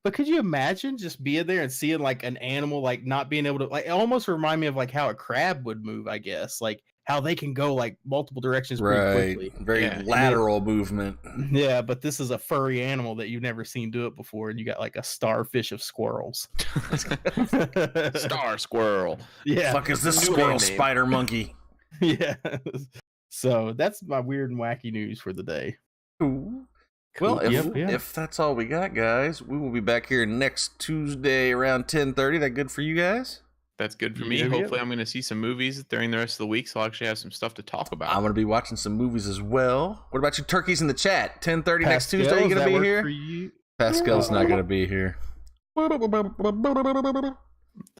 But could you imagine just being there and seeing like an animal like not being able to like? It almost remind me of like how a crab would move, I guess. Like how they can go like multiple directions pretty quickly. Very lateral movement. Yeah, but this is a furry animal that you've never seen do it before, and you got like a starfish of squirrels. Star squirrel. Yeah. Fuck is this squirrel spider monkey? Yeah. So that's my weird and wacky news for the day. Ooh. Well, if that's all we got, guys, we will be back here next Tuesday around 10:30. That good for you guys? That's good for me. Hopefully, I'm going to see some movies during the rest of the week, so I'll actually have some stuff to talk about. I'm going to be watching some movies as well. What about you turkeys in the chat? 10:30 next Tuesday. You going to be here? Pascal's not going to be here.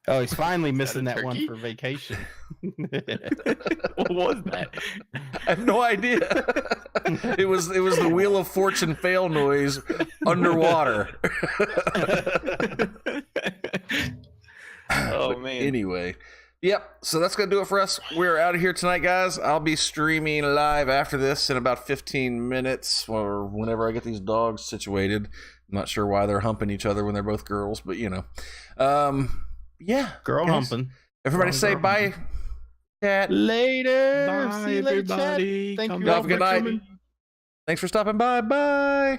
Oh, he's finally missing that one for vacation. What was that? I have no idea. It was the Wheel of Fortune fail noise underwater. Oh man. Anyway, yep. So that's gonna do it for us. We're out of here tonight, guys. I'll be streaming live after this in about 15 minutes, or whenever I get these dogs situated. I'm not sure why they're humping each other when they're both girls, but you know. Yeah, girl guys. humping. Everybody say bye. Chat. Later. Bye, See you later, everybody. chat. Thank you. Have a good night. Thanks for stopping by. Bye.